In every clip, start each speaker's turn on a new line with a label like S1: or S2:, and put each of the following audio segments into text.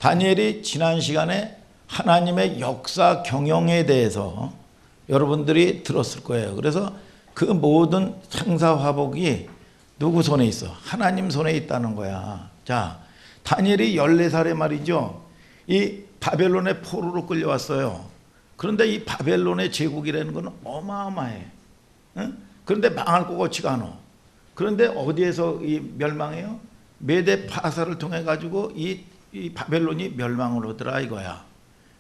S1: 다니엘이 지난 시간에 하나님의 역사 경영에 대해서 여러분들이 들었을 거예요. 그래서 그 모든 생사화복이 누구 손에 있어? 하나님 손에 있다는 거야. 자, 다니엘이 14살에 말이죠. 이 바벨론의 포로로 끌려왔어요. 그런데 이 바벨론의 제국이라는 건 어마어마해. 응? 그런데 망할 것 같지가 않아. 그런데 어디에서 이 멸망해요? 메데 파사를 통해 가지고 이 바벨론이 멸망을 하더라 이거야.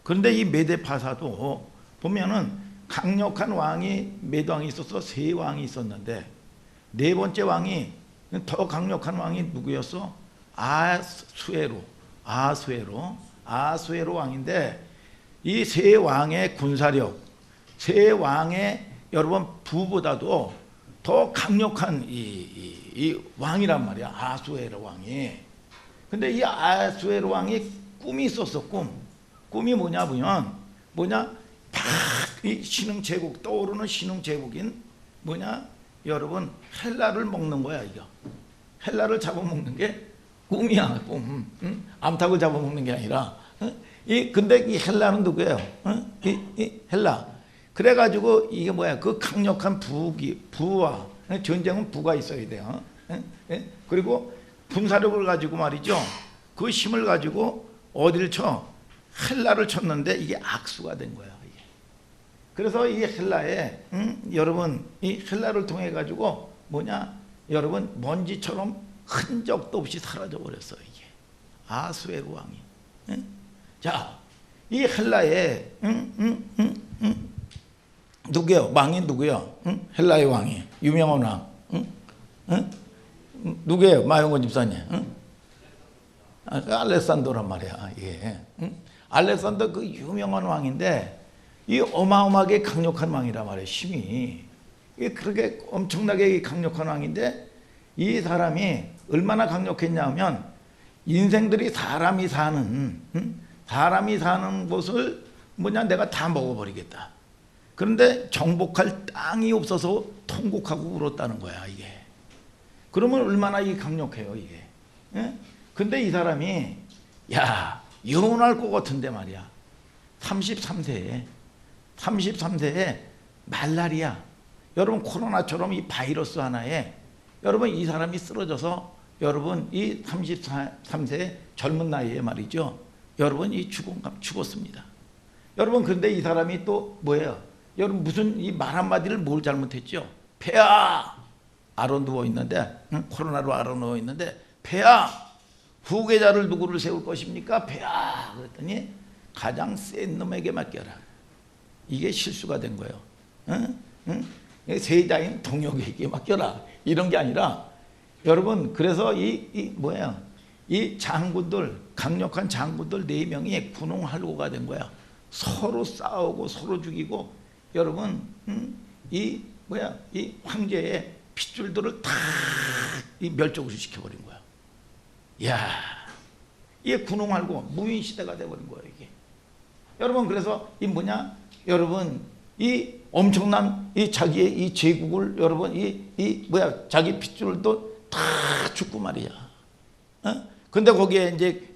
S1: 그런데 이 메데 파사도 보면은 강력한 왕이 메데 왕이 있어서 세 왕이 있었는데 네 번째 왕이 더 강력한 왕이 누구였어? 아수에로 왕인데 이 세 왕의 군사력, 세 왕의 여러분 부보다도 더 강력한 이 왕이란 말이야. 아수에로 왕이. 근데 이 아수에로 왕이 꿈이 있었어. 꿈이 뭐냐면 이 신흥 제국, 떠오르는 신흥 제국인 여러분 헬라를 먹는 거야. 이거 헬라를 잡아먹는 게 꿈이야. 꿈. 응? 암탉을 잡아먹는 게 아니라. 근데 이 헬라는 누구예요? 이 헬라. 그래가지고 이게 뭐야? 그 강력한 부와 전쟁은 부가 있어야 돼요. 그리고 군사력을 가지고 말이죠. 그 힘을 가지고 어디를 쳐? 헬라를 쳤는데 이게 악수가 된 거야. 이게. 그래서 이 헬라에 여러분 이 헬라를 통해 가지고 여러분 먼지처럼 흔적도 없이 사라져 버렸어 이게. 아수에로 왕이. 자, 이 헬라에 누구요? 왕이 누구요? 헬라의 왕이 유명한 왕. 누구예요? 마용건 집사님. 알렉산더란 말이야. 예. 알렉산더 그 유명한 왕인데 이 어마어마하게 강력한 왕이란 말이에요. 힘이. 이게 그렇게 엄청나게 강력한 왕인데 이 사람이 얼마나 강력했냐면 인생들이 사람이 사는 곳을 내가 다 먹어버리겠다. 그런데 정복할 땅이 없어서 통곡하고 울었다는 거야 이게. 그러면 얼마나 이 강력해요 이게. 근데 이 사람이 영원할 것 같은데 말이야. 33세에 말라리아, 여러분 코로나처럼 이 바이러스 하나에 여러분 이 사람이 쓰러져서 여러분 이 33세 젊은 나이에 말이죠. 여러분 이 죽었습니다. 여러분 그런데 이 사람이 또 뭐예요? 여러분 무슨 이 말 한마디를 뭘 잘못했죠? 폐하! 알아 누워 있는데 코로나로 알아 누워 있는데 폐하! 후계자를 누구를 세울 것입니까? 폐하! 그랬더니 가장 센 놈에게 맡겨라. 이게 실수가 된 거예요. 세자인 동혁에게 맡겨라. 이런 게 아니라 여러분 그래서 이 장군들, 강력한 장군들 4명이 군웅할고가 된 거야. 서로 싸우고 서로 죽이고 여러분 이 황제의 핏줄들을 다 멸종을 시켜버린 거야. 이게 군웅할고 무인 시대가 돼버린 거예요 이게. 여러분 그래서 여러분 이 엄청난 이 자기의 이 제국을 여러분 자기 핏줄도 다 죽고 말이야. 근데 거기에 이제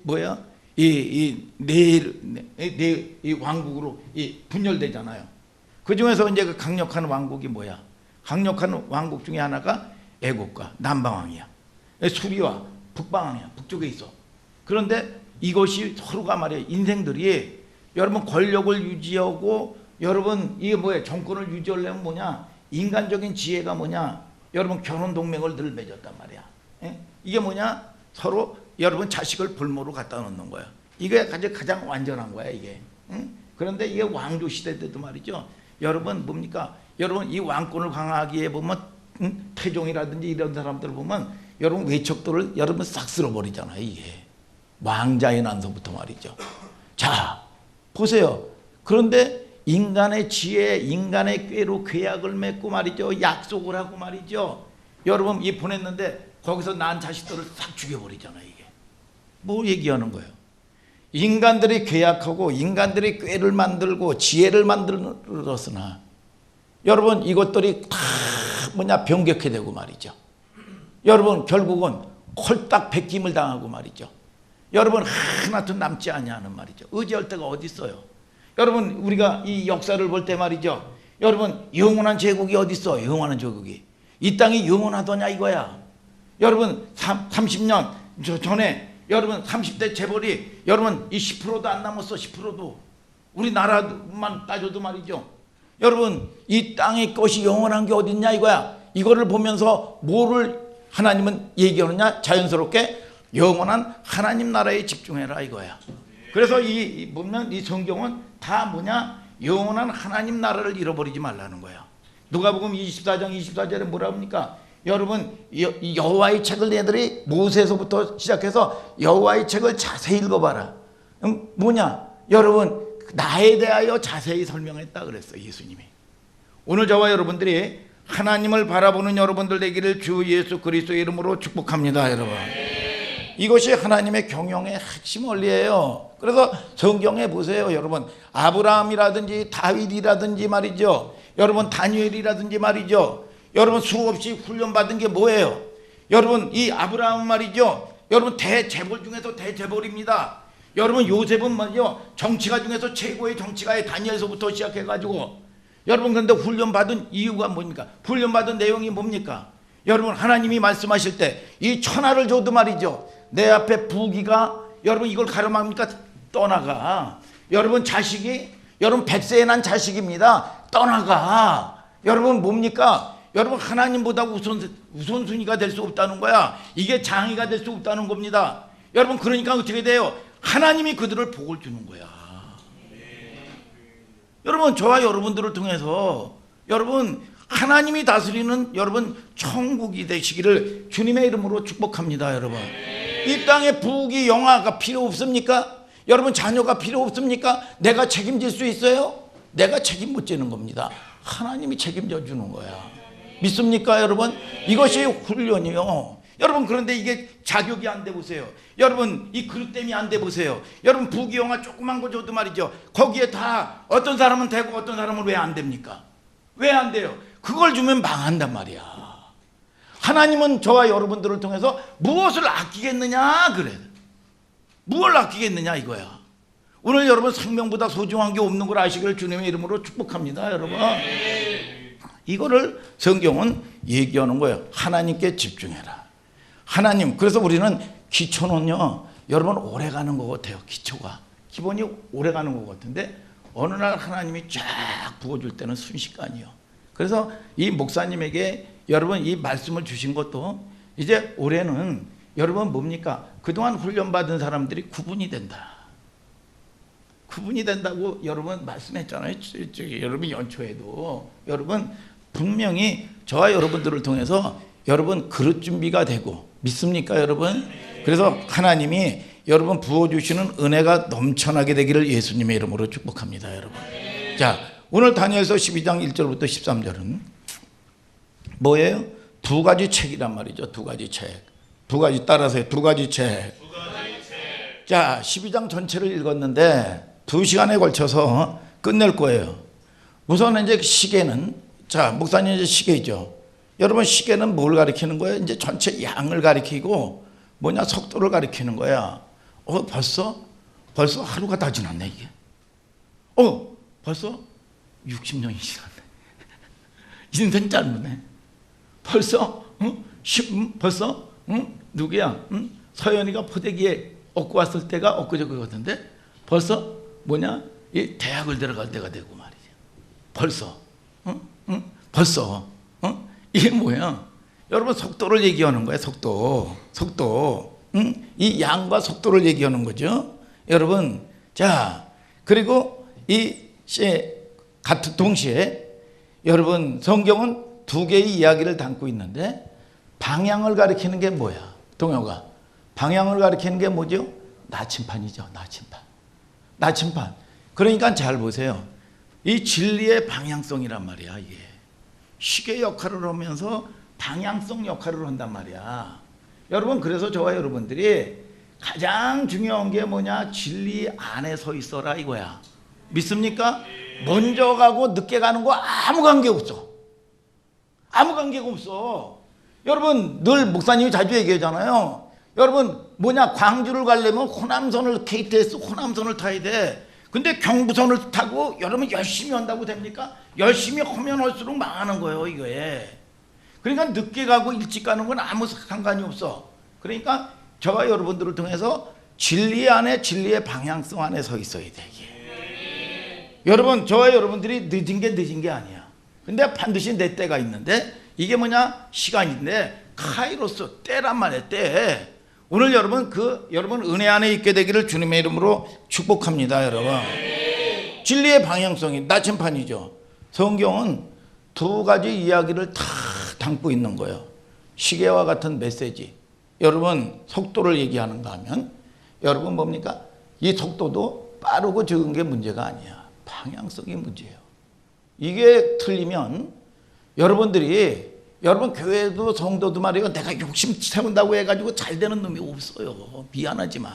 S1: 이 왕국으로 분열되잖아요. 그 중에서 이제 그 강력한 왕국이 뭐야? 강력한 왕국 중에 하나가 애국과 남방왕이야. 수리와 북방왕이야. 북쪽에 있어. 그런데 이것이 서로가 말이야. 인생들이 여러분 권력을 유지하고 여러분 이게 정권을 유지하려면 인간적인 지혜가 여러분 결혼 동맹을 늘 맺었단 말이야. 이게 서로 여러분 자식을 불모로 갖다 놓는 거야. 이게 가장 완전한 거야 이게. 그런데 이게 왕조 시대 때도 말이죠. 여러분 뭡니까? 여러분 이 왕권을 강하게 보면 태종이라든지 이런 사람들 보면 여러분 외척들을 여러분 싹 쓸어버리잖아요 이게. 왕자의 난서부터 말이죠. 자 보세요. 그런데 인간의 지혜, 인간의 꾀로 계약을 맺고 말이죠. 약속을 하고 말이죠. 여러분 이 보냈는데 거기서 난 자식들을 싹 죽여버리잖아요 이게. 뭐 얘기하는 거예요? 인간들이 계약하고 인간들이 꾀를 만들고 지혜를 만들었으나 여러분 이것들이 다 변격해 되고 말이죠. 여러분 결국은 홀딱 베김을 당하고 말이죠. 여러분 하나도 남지 아니하는 말이죠. 의지할 데가 어디 있어요? 여러분 우리가 이 역사를 볼 때 말이죠. 여러분 영원한 제국이 어디 있어? 영원한 제국이 이 땅이 영원하더냐 이거야. 여러분 30년 전에 여러분 30대 재벌이 여러분 이 10%도 안 남았어. 10%도 우리나라만 따져도 말이죠. 여러분 이 땅의 것이 영원한 게 어디 있냐 이거야. 이거를 보면서 뭐를 하나님은 얘기하느냐? 자연스럽게 영원한 하나님 나라에 집중해라 이거야. 그래서 이 보면 이 성경은 다 뭐냐? 영원한 하나님 나라를 잃어버리지 말라는 거야. 누가복음 24장 24절에 뭐라 합니까? 여러분 여호와의 책을 얘들이 모세에서부터 시작해서 여호와의 책을 자세히 읽어봐라. 뭐냐? 여러분 나에 대하여 자세히 설명했다 그랬어요 예수님이. 오늘 저와 여러분들이 하나님을 바라보는 여러분들 되기를 주 예수 그리스도의 이름으로 축복합니다 여러분. 이것이 하나님의 경영의 핵심 원리예요. 그래서 성경에 보세요 여러분. 아브라함이라든지 다윗이라든지 말이죠. 여러분 다니엘이라든지 말이죠. 여러분 수없이 훈련받은 게 뭐예요? 여러분 이 아브라함 말이죠. 여러분 대재벌 중에서 대재벌입니다. 여러분 요셉은 말이죠. 정치가 중에서 최고의 정치가의 다니엘서부터 시작해가지고 여러분 그런데 훈련받은 이유가 뭡니까? 훈련받은 내용이 뭡니까? 여러분 하나님이 말씀하실 때 이 천하를 줘도 말이죠. 내 앞에 부귀가 여러분 이걸 가름합니까? 떠나가. 여러분 자식이 여러분 100세에 난 자식입니다. 떠나가. 여러분 뭡니까? 여러분 하나님보다 우선순위가 될 수 없다는 거야. 이게 장애가 될 수 없다는 겁니다. 여러분 그러니까 어떻게 돼요? 하나님이 그들을 복을 주는 거야. 여러분 저와 여러분들을 통해서 여러분 하나님이 다스리는 여러분 천국이 되시기를 주님의 이름으로 축복합니다 여러분. 이 땅에 부귀 영화가 필요 없습니까? 여러분 자녀가 필요 없습니까? 내가 책임질 수 있어요? 내가 책임 못 지는 겁니다. 하나님이 책임져 주는 거야. 믿습니까 여러분? 이것이 훈련이요. 여러분 그런데 이게 자격이 안 돼 보세요. 여러분 이 그릇됨이 안 돼 보세요. 여러분 부귀영화 조그만 거 줘도 말이죠. 거기에 다 어떤 사람은 되고 어떤 사람은 왜 안 됩니까? 왜 안 돼요? 그걸 주면 망한단 말이야. 하나님은 저와 여러분들을 통해서 무엇을 아끼겠느냐 그래. 무엇을 아끼겠느냐 이거야. 오늘 여러분 생명보다 소중한 게 없는 걸 아시기를 주님의 이름으로 축복합니다 여러분. 이거를 성경은 얘기하는 거예요. 하나님께 집중해라. 하나님. 그래서 우리는 기초는요 여러분 오래 가는 것 같아요. 기초가 기본이 오래 가는 것 같은데 어느 날 하나님이 쫙 부어줄 때는 순식간이요. 그래서 이 목사님에게 여러분 이 말씀을 주신 것도 이제 올해는 여러분 뭡니까? 그동안 훈련받은 사람들이 구분이 된다. 구분이 된다고 여러분 말씀했잖아요. 여러분 연초에도 여러분 분명히 저와 여러분들을 통해서 여러분 그릇 준비가 되고 믿습니까 여러분? 그래서 하나님이 여러분 부어주시는 은혜가 넘쳐나게 되기를 예수님의 이름으로 축복합니다 여러분. 자 오늘 다니엘서 12장 1절부터 13절은 뭐예요? 두 가지 책이란 말이죠. 두 가지 책. 두 가지 따라서 두 가지 책. 자 12장 전체를 읽었는데 2시간에 걸쳐서 끝낼 거예요. 우선 이제 시계는 자 목사님 이제 시계죠. 여러분 시계는 뭘 가리키는 거예요? 이제 전체 양을 가리키고 뭐냐 속도를 가리키는 거야. 벌써 하루가 다 지났네 이게. 벌써 60년이 지났네. 인생 짧네. 벌써 벌써 누구야? 서연이가 포대기에 얻고 왔을 때가 엊그저께 같은데 벌써 뭐냐? 이 대학을 들어갈 때가 되고 말이죠. 벌써 이게 뭐야? 여러분 속도를 얘기하는 거야. 속도. 이 양과 속도를 얘기하는 거죠. 여러분 자 그리고 이 같은 동시에 여러분 성경은 두 개의 이야기를 담고 있는데 방향을 가리키는 게 뭐야? 동요가 방향을 가리키는 게 뭐죠? 나침판이죠. 나침판. 그러니까 잘 보세요. 이 진리의 방향성이란 말이야. 이게 시계 역할을 하면서 방향성 역할을 한단 말이야. 여러분 그래서 저와 여러분들이 가장 중요한 게 뭐냐? 진리 안에 서 있어라 이거야. 믿습니까? 먼저 가고 늦게 가는 거 아무 관계 없어. 아무 관계가 없어. 여러분 늘 목사님이 자주 얘기하잖아요. 여러분 뭐냐, 광주를 가려면 호남선을, KTX 호남선을 타야 돼. 근데 경부선을 타고 여러분 열심히 한다고 됩니까? 열심히 하면 할수록 망하는 거예요 이거에. 그러니까 늦게 가고 일찍 가는 건 아무 상관이 없어. 그러니까 저와 여러분들을 통해서 진리 안에, 진리의 방향성 안에 서 있어야 돼 이게. 여러분 저와 여러분들이 늦은 게 아니야. 근데 반드시 내 때가 있는데, 이게 뭐냐, 시간인데 카이로스, 때란 말이야, 때. 오늘 여러분 여러분 은혜 안에 있게 되기를 주님의 이름으로 축복합니다. 여러분 진리의 방향성이 나침판이죠. 성경은 두 가지 이야기를 다 담고 있는 거예요. 시계와 같은 메시지. 여러분 속도를 얘기하는가 하면 여러분 뭡니까? 이 속도도 빠르고 적은 게 문제가 아니야. 방향성이 문제예요. 이게 틀리면 여러분 교회도 성도도 말이에요, 내가 욕심 세운다고 해가지고 잘 되는 놈이 없어요. 미안하지만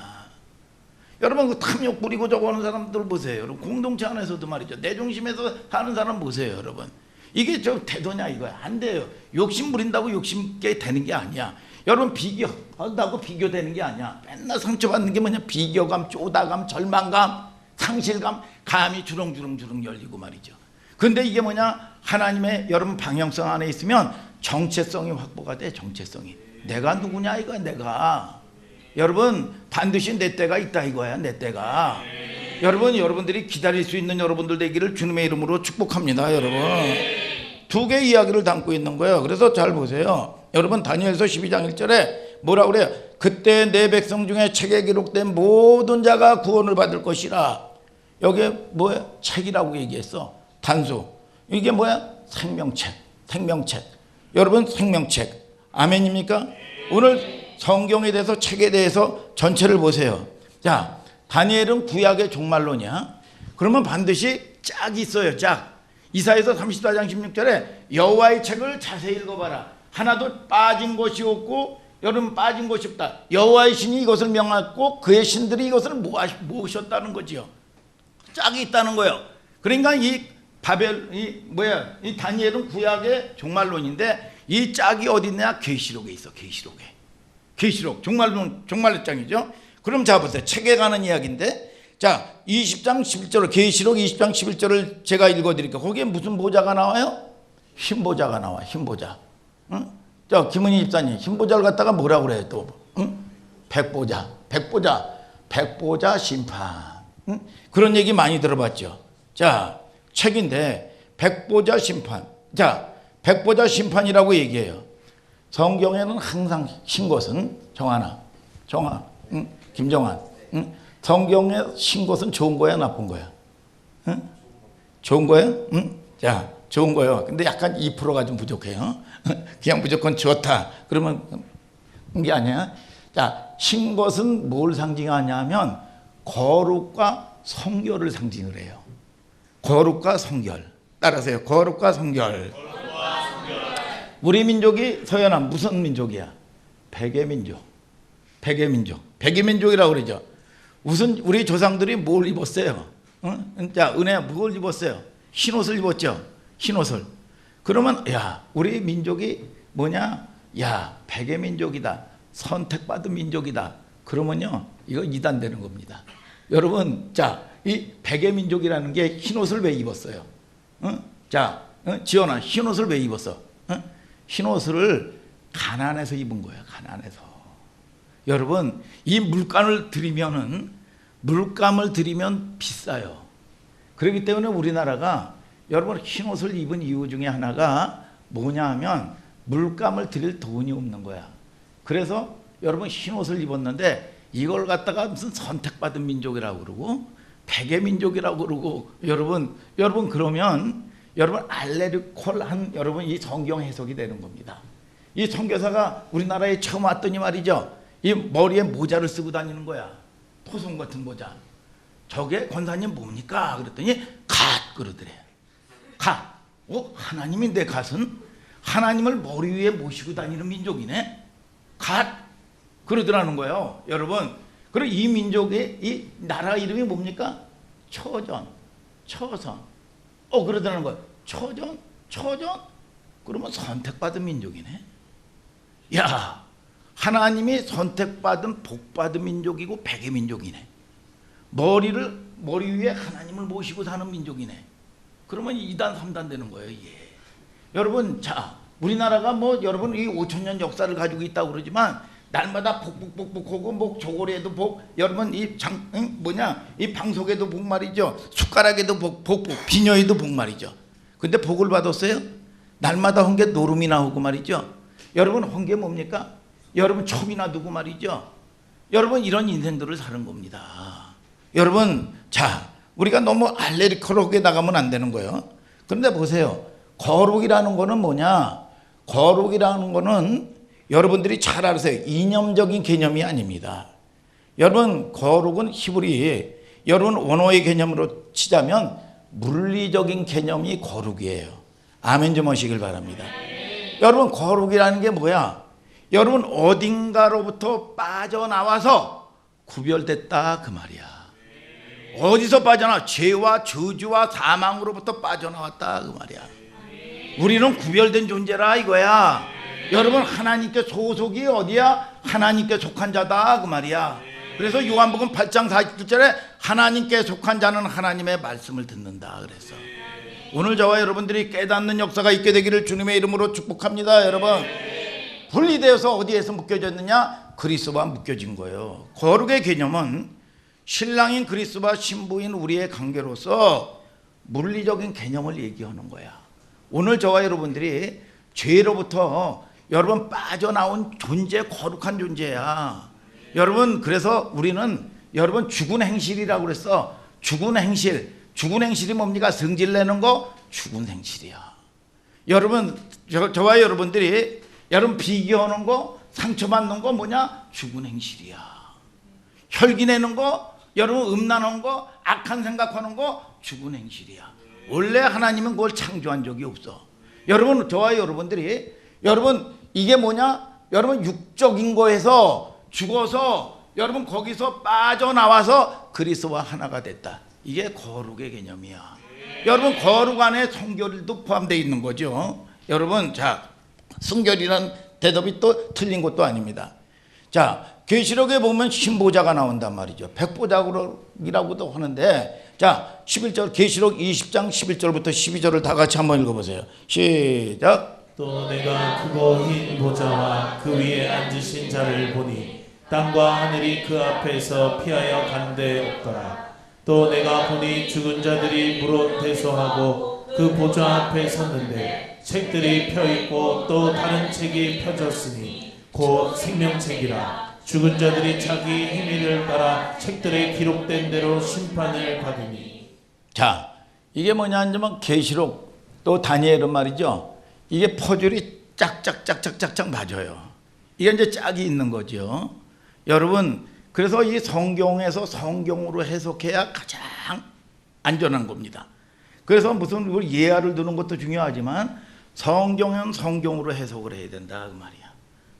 S1: 여러분 그 탐욕 부리고 저거 하는 사람들 보세요. 여러분 공동체 안에서도 말이죠, 내 중심에서 하는 사람 보세요. 여러분 이게 좀 태도냐 이거야. 안 돼요. 욕심 부린다고 욕심게 되는 게 아니야. 여러분 비교한다고 비교되는 게 아니야. 맨날 상처받는 게 뭐냐, 비교감, 쪼다감, 절망감, 상실감, 감이 주렁주렁 열리고 말이죠. 근데 이게 뭐냐, 하나님의 여러분 방향성 안에 있으면 정체성이 확보가 돼. 정체성이. 내가 누구냐 이거야. 내가. 여러분 반드시 내 때가 있다 이거야. 내 때가. 여러분들이 기다릴 수 있는 여러분들 되기를 주님의 이름으로 축복합니다. 여러분 두 개의 이야기를 담고 있는 거예요. 그래서 잘 보세요. 여러분 다니엘서 12장 1절에 뭐라 그래요? 그때 내 백성 중에 책에 기록된 모든 자가 구원을 받을 것이라. 여기에 뭐야? 책이라고 얘기했어. 단수. 이게 뭐야? 생명책. 여러분 생명책. 아멘입니까? 오늘 성경에 대해서, 책에 대해서 전체를 보세요. 자, 다니엘은 구약의 종말론이야. 그러면 반드시 짝이 있어요. 짝. 이사야서 34장 16절에 여호와의 책을 자세히 읽어봐라. 하나도 빠진 것이 없고, 여러분 빠진 것이 없다. 여호와의 신이 이것을 명하고 그의 신들이 이것을 모으셨다는 거지요. 짝이 있다는 거예요. 그러니까 이 다니엘은 구약의 종말론인데 이 짝이 어디 있냐? 계시록에 있어. 계시록 종말의 짝이죠. 그럼 자 보세요. 책에 관한 이야기인데, 자 20장 11절, 계시록 20장 11절을 제가 읽어드릴게요. 거기에 무슨 보좌가 나와요? 흰보좌가 나와. 흰보좌. 응? 저 김은희 집사님, 흰보좌를 갖다가 뭐라고 그래요 또? 응? 백보좌 심판. 응? 그런 얘기 많이 들어봤죠. 자, 책인데 백보자 심판. 자, 백보자 심판이라고 얘기해요. 성경에는 항상 신 것은 정한, 응? 김정한, 응? 성경에 신 것은 좋은 거야, 나쁜 거야? 응? 좋은 거예요? 응? 자, 좋은 거예요. 근데 약간 2%가 좀 부족해요. 그냥 무조건 좋다 그러면 게 아니야. 자, 신 것은 뭘 상징하냐면 거룩과 성결을 상징을 해요. 거룩과 성결. 따라서요. 거룩과 성결. 우리 민족이 서연한 무슨 민족이야? 백의민족. 백의민족이라고 그러죠. 무슨 우리 조상들이 뭘 입었어요? 응? 자, 은혜야, 뭘 입었어요? 흰옷을 입었죠. 흰옷을. 그러면 야, 우리 민족이 뭐냐? 야, 백의민족이다. 선택받은 민족이다. 그러면요, 이거 이단되는 겁니다. 여러분, 자, 이 백의민족이라는 게 흰옷을 왜 입었어요? 자, 지연아, 흰옷을 왜 입었어? 흰옷을 가난해서 입은 거예요. 가난해서. 여러분, 이 물감을 들이면 비싸요. 그렇기 때문에 우리나라가 여러분 흰옷을 입은 이유 중에 하나가 뭐냐 하면 물감을 들일 돈이 없는 거야. 그래서 여러분 흰옷을 입었는데 이걸 갖다가 무슨 선택받은 민족이라고 그러고 백의민족이라고 그러고, 여러분 그러면 여러분 알레르콜한 여러분 이 성경 해석이 되는 겁니다. 이 선교사가 우리나라에 처음 왔더니 말이죠, 이 머리에 모자를 쓰고 다니는 거야. 토성 같은 모자. 저게 권사님 뭡니까? 그랬더니 갓 그러더래. 갓. 하나님인데 갓은 하나님을 머리 위에 모시고 다니는 민족이네. 갓 그러더라는 거예요. 여러분, 그리고 이 민족의 이 나라 이름이 뭡니까? 처전. 그러더라는 거예요. 처전? 그러면 선택받은 민족이네. 야, 하나님이 선택받은 복받은 민족이고 백의 민족이네. 머리 위에 하나님을 모시고 사는 민족이네. 그러면 2단 3단 되는 거예요. 예. 여러분, 자, 우리나라가 뭐 여러분 이 5,000년 역사를 가지고 있다고 그러지만 날마다 복복복복하고 뭐 저고리에도 복, 여러분 이 이 방석에도 복 말이죠. 숟가락에도 복, 비녀에도 복 말이죠. 근데 복을 받았어요? 날마다 헌게 노름이나 하고 말이죠. 여러분 헌게 뭡니까? 여러분 첩이나 두고 말이죠. 여러분 이런 인생들을 사는 겁니다. 여러분, 자, 우리가 너무 알레리컬하게 나가면 안 되는 거예요. 그런데 보세요. 거룩이라는 거는 뭐냐? 거룩이라는 거는 여러분들이 잘 아세요. 이념적인 개념이 아닙니다. 여러분, 거룩은 히브리, 여러분 원어의 개념으로 치자면 물리적인 개념이 거룩이에요. 아멘 좀 하시길 바랍니다. 여러분, 거룩이라는 게 뭐야? 여러분 어딘가로부터 빠져나와서 구별됐다 그 말이야. 어디서 빠져나와? 죄와 저주와 사망으로부터 빠져나왔다 그 말이야. 우리는 구별된 존재라 이거야. 여러분 하나님께 소속이 어디야? 하나님께 속한 자다 그 말이야. 그래서 요한복음 8장 47절에 하나님께 속한 자는 하나님의 말씀을 듣는다 그랬어. 오늘 저와 여러분들이 깨닫는 역사가 있게 되기를 주님의 이름으로 축복합니다. 여러분, 분리되어서 어디에서 묶여졌느냐? 그리스도와 묶여진 거예요. 거룩의 개념은 신랑인 그리스도와 신부인 우리의 관계로서 물리적인 개념을 얘기하는 거야. 오늘 저와 여러분들이 죄로부터 여러분 빠져나온 존재, 거룩한 존재야. 여러분, 그래서 우리는 여러분 죽은 행실이라고 그랬어. 죽은 행실이 뭡니까? 성질 내는 거 죽은 행실이야. 여러분, 저와 여러분들이 여러분 비교하는 거, 상처받는 거 뭐냐? 죽은 행실이야. 혈기 내는 거, 여러분 음란한 거, 악한 생각하는 거 죽은 행실이야. 원래 하나님은 그걸 창조한 적이 없어. 여러분, 저와 여러분들이 여러분 이게 뭐냐? 여러분 육적인 거에서 죽어서 여러분 거기서 빠져나와서 그리스도와 하나가 됐다. 이게 거룩의 개념이야. 여러분 거룩 안에 성결도 포함되어 있는 거죠. 여러분, 자, 성결이란 대답이 또 틀린 것도 아닙니다. 자, 계시록에 보면 신보자가 나온단 말이죠. 백보자기라고도 하는데, 자, 11절 계시록 20장 11절부터 12절을 다 같이 한번 읽어보세요. 시작.
S2: 또 내가 크고 흰 보좌와 그 위에 앉으신 자를 보니 땅과 하늘이 그 앞에서 피하여 간 데 없더라. 또 내가 보니 죽은 자들이 무릇 대소하고 그 보좌 앞에 섰는데 책들이 펴있고 또 다른 책이 펴졌으니 곧 생명책이라. 죽은 자들이 자기 행위를 따라 책들에 기록된 대로 심판을 받으니.
S1: 자, 이게 뭐냐 하면 계시록 또 다니엘은 말이죠. 이게 퍼즐이 짝짝짝짝짝짝 맞아요. 이게 이제 짝이 있는 거죠. 여러분, 그래서 이 성경에서 성경으로 해석해야 가장 안전한 겁니다. 그래서 무슨 예화를 두는 것도 중요하지만 성경은 성경으로 해석을 해야 된다 그 말이야.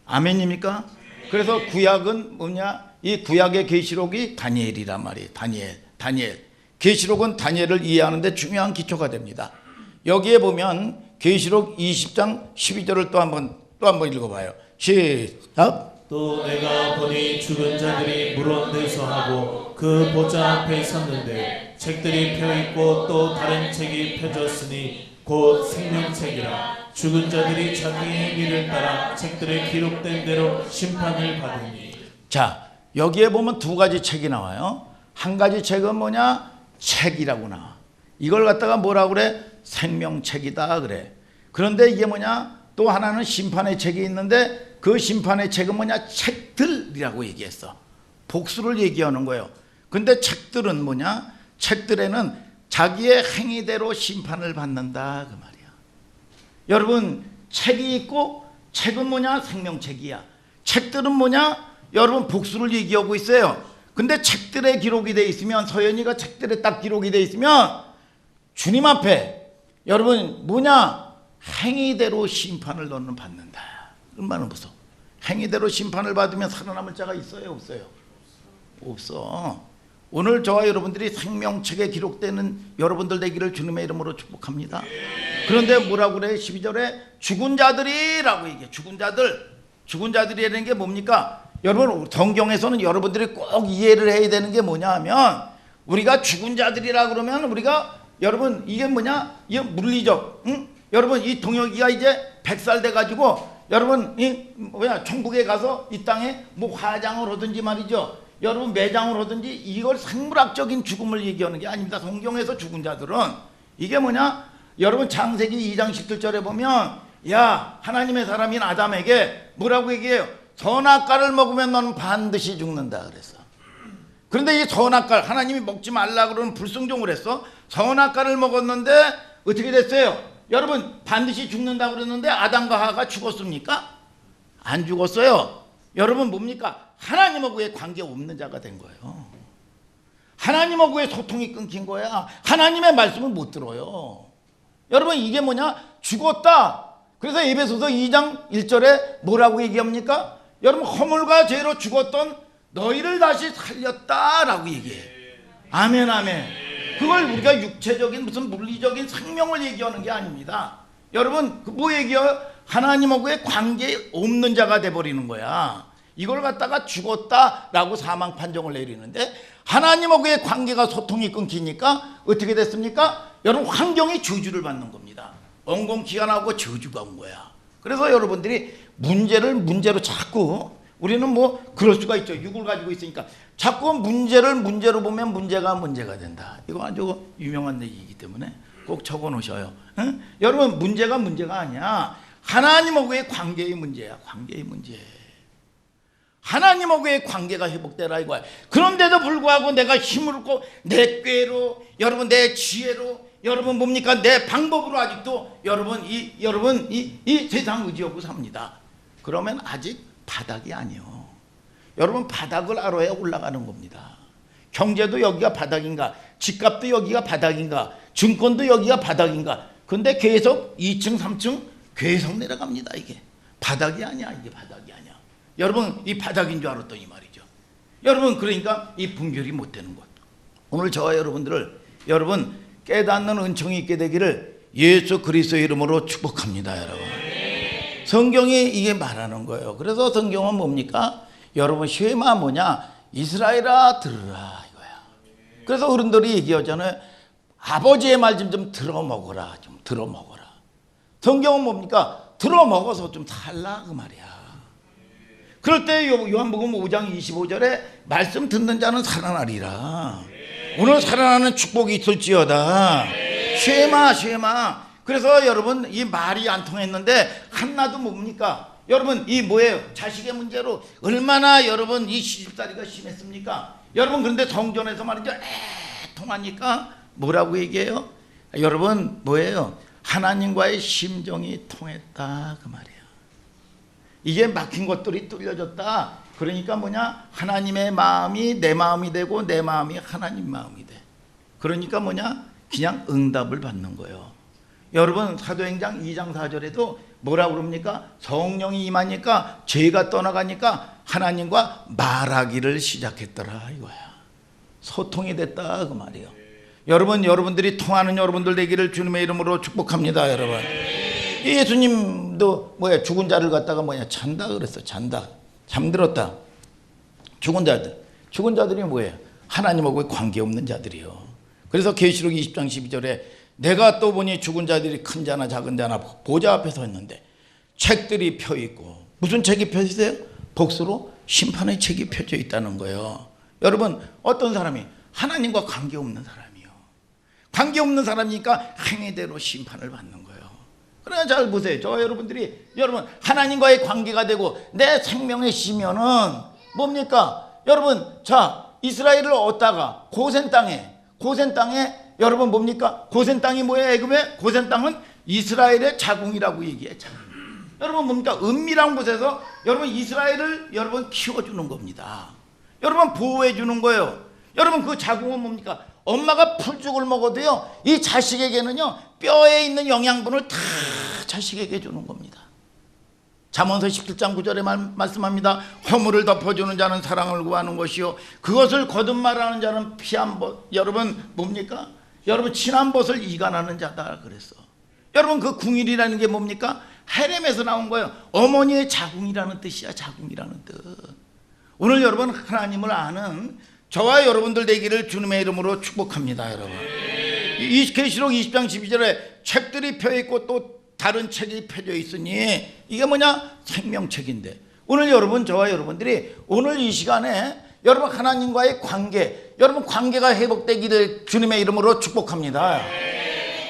S1: 아멘입니까? 그래서 구약은 뭐냐? 이 구약의 계시록이 다니엘이란 말이에요. 다니엘. 계시록은 다니엘을 이해하는데 중요한 기초가 됩니다. 여기에 보면 계시록 20장 12절을 또 한번 읽어봐요. 시작.
S2: 또 내가 보니 죽은 자들이 물원대소하고 그 보좌 앞에 섰는데 책들이 펴있고 또 다른 책이 펴졌으니 곧 생명책이라. 죽은 자들이 자기 행위를 따라 책들에 기록된 대로 심판을 받으니.
S1: 자, 여기에 보면 두 가지 책이 나와요. 한 가지 책은 뭐냐? 책이라고 나와. 이걸 갖다가 뭐라고 그래? 생명책이다 그래. 그런데 이게 뭐냐? 또 하나는 심판의 책이 있는데 그 심판의 책은 뭐냐? 책들이라고 얘기했어. 복수를 얘기하는 거예요. 근데 책들은 뭐냐? 책들에는 자기의 행위대로 심판을 받는다 그 말이야. 여러분, 책이 있고 책은 뭐냐? 생명책이야. 책들은 뭐냐? 여러분 복수를 얘기하고 있어요. 근데 책들에 기록이 돼 있으면, 서연이가 책들에 딱 기록이 돼 있으면 주님 앞에 여러분 뭐냐? 행위대로 심판을 너는 받는다. 얼마나 무서워. 행위대로 심판을 받으면 살아남을 자가 있어요? 없어요? 없어. 오늘 저와 여러분들이 생명책에 기록되는 여러분들 되기를 주님의 이름으로 축복합니다. 그런데 뭐라고 그래? 12절에 죽은 자들이라고 얘기해. 죽은 자들. 죽은 자들이라는 게 뭡니까? 여러분 성경에서는 여러분들이 꼭 이해를 해야 되는 게 뭐냐 하면 우리가 죽은 자들이라 그러면 우리가 여러분 이게 뭐냐? 이게 물리적 여러분 이 동혁이가 이제 100살 돼 가지고 여러분 이 뭐야 천국에 가서 이 땅에 뭐 화장을 하든지 말이죠. 여러분 매장을 하든지 이걸 생물학적인 죽음을 얘기하는 게 아닙니다. 성경에서 죽은 자들은 이게 뭐냐? 여러분 창세기 2장 17절에 보면 야 하나님의 사람인 아담에게 뭐라고 얘기해요? 선악과를 먹으면 너는 반드시 죽는다 그랬어. 그런데 이 선악과 하나님이 먹지 말라 그러는 불순종을 했어. 선악과를 먹었는데 어떻게 됐어요? 여러분 반드시 죽는다 그랬는데 아담과 하와가 죽었습니까? 안 죽었어요. 여러분 뭡니까? 하나님하고의 관계 없는 자가 된 거예요. 하나님하고의 소통이 끊긴 거야. 하나님의 말씀을 못 들어요. 여러분 이게 뭐냐? 죽었다. 그래서 에베소서 2장 1절에 뭐라고 얘기합니까? 여러분 허물과 죄로 죽었던 너희를 다시 살렸다라고 얘기해. 아멘 아멘. 그걸 우리가 육체적인 무슨 물리적인 생명을 얘기하는 게 아닙니다. 여러분 뭐 얘기해요? 하나님하고의 관계 없는 자가 돼버리는 거야. 이걸 갖다가 죽었다라고 사망 판정을 내리는데 하나님하고의 관계가 소통이 끊기니까 어떻게 됐습니까? 여러분 환경이 저주를 받는 겁니다. 엉겅퀴가 나오고 저주가 온 거야. 그래서 여러분들이 문제를 문제로 자꾸 우리는 뭐 그럴 수가 있죠. 육을 가지고 있으니까 자꾸 문제를 문제로 보면 문제가 된다. 이거 아주 유명한 얘기이기 때문에 꼭 적어 놓으셔요. 응? 여러분 문제가 아니야. 하나님하고의 관계의 문제야. 관계의 문제. 하나님하고의 관계가 회복되라 이거야. 그런데도 불구하고 내가 힘을 얻고 내 꾀로 여러분 내 지혜로 여러분 뭡니까? 내 방법으로 아직도 여러분 이 세상 의지하고 삽니다. 그러면 아직 바닥이 아니요. 여러분 바닥을 알아야 올라가는 겁니다. 경제도 여기가 바닥인가? 집값도 여기가 바닥인가? 증권도 여기가 바닥인가? 근데 계속 2층 3층 계속 내려갑니다. 이게 바닥이 아니야. 이게 바닥이 아니야. 여러분 이 바닥인 줄 알았더니 말이죠. 여러분 그러니까 이 분별이 못 되는 것. 오늘 저와 여러분들을 여러분 깨닫는 은총이 있게 되기를 예수 그리스도의 이름으로 축복합니다. 여러분 성경이 이게 말하는 거예요. 그래서 성경은 뭡니까? 여러분 쉐마 뭐냐? 이스라엘아 들으라 이거야. 그래서 어른들이 얘기하잖아요. 아버지의 말 좀 들어먹어라. 좀 들어먹어라. 성경은 뭡니까? 들어먹어서 좀 살라 그 말이야. 그럴 때 요한복음 5장 25절에 말씀 듣는 자는 살아나리라. 오늘 살아나는 축복이 있을지어다. 쉐마. 그래서 여러분 이 말이 안 통했는데 한나도 뭡니까? 여러분 이 뭐예요? 자식의 문제로 얼마나 여러분 이 시집살이가 심했습니까? 여러분 그런데 성전에서 말이죠. 통하니까 뭐라고 얘기해요? 여러분 뭐예요? 하나님과의 심정이 통했다 그 말이에요. 이게 막힌 것들이 뚫려졌다. 그러니까 뭐냐? 하나님의 마음이 내 마음이 되고 내 마음이 하나님 마음이 돼. 그러니까 뭐냐? 그냥 응답을 받는 거예요. 여러분 사도행전 2장 4절에도 뭐라고 그럽니까? 성령이 임하니까 죄가 떠나가니까 하나님과 말하기를 시작했더라 이거야. 소통이 됐다 그 말이에요. 여러분들이 통하는 여러분들 되기를 주님의 이름으로 축복합니다. 여러분 예수님도 뭐야 죽은 자를 갖다가 뭐야 잔다 그랬어. 잔다. 잠들었다. 죽은 자들이 뭐예요? 하나님하고 관계없는 자들이요. 그래서 계시록 20장 12절에 내가 또 보니 죽은 자들이 큰 자나 작은 자나 보좌 앞에 서 있는데 책들이 펴 있고 무슨 책이 펴 있어요? 복수로 심판의 책이 펴져 있다는 거예요. 여러분 어떤 사람이 하나님과 관계없는 사람이요. 관계없는 사람이니까 행위대로 심판을 받는 거예요. 그러나 잘 보세요. 저 여러분들이 여러분 하나님과의 관계가 되고 내 생명의 시면은 뭡니까? 여러분 자 이스라엘을 얻다가 고센 땅에 여러분 뭡니까? 고센 땅이 뭐예요? 애굽의 고센 땅은 이스라엘의 자궁이라고 얘기해. 여러분 뭡니까? 은밀한 곳에서 여러분 이스라엘을 여러분 키워주는 겁니다. 여러분 보호해 주는 거예요. 여러분 그 자궁은 뭡니까? 엄마가 풀죽을 먹어도요 이 자식에게는요 뼈에 있는 영양분을 다 자식에게 주는 겁니다. 잠언서 17장 9절에 말씀합니다. 허물을 덮어주는 자는 사랑을 구하는 것이요 그것을 거듭말하는 자는 피한 벗. 여러분 뭡니까? 여러분 친한 벗을 이간하는 자다 그랬어. 여러분 그 궁일이라는 게 뭡니까? 헤렘에서 나온 거예요. 어머니의 자궁이라는 뜻이야. 자궁이라는 뜻. 오늘 여러분 하나님을 아는 저와 여러분들 되기를 주님의 이름으로 축복합니다. 여러분, 이 계시록 20장 12절에 책들이 펴있고 또 다른 책이 펴져 있으니 이게 뭐냐? 생명책인데, 오늘 여러분, 저와 여러분들이 오늘 이 시간에 여러분 하나님과의 관계, 여러분 관계가 회복되기를 주님의 이름으로 축복합니다.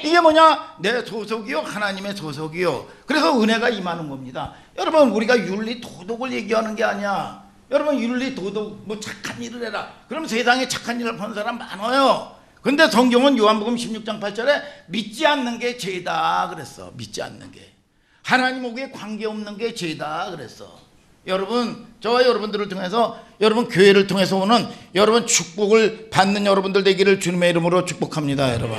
S1: 이게 뭐냐? 내 소속이요, 하나님의 소속이요. 그래서 은혜가 임하는 겁니다. 여러분, 우리가 윤리 도덕을 얘기하는 게 아니야. 여러분, 윤리 도덕, 뭐 착한 일을 해라. 그럼 세상에 착한 일을 하는 사람 많아요. 근데 성경은 요한복음 16장 8절에 믿지 않는 게 죄다 그랬어. 믿지 않는 게, 하나님하고의 관계없는 게 죄다 그랬어. 여러분, 저와 여러분들을 통해서, 여러분 교회를 통해서 오는 여러분 축복을 받는 여러분들 되기를 주님의 이름으로 축복합니다. 여러분,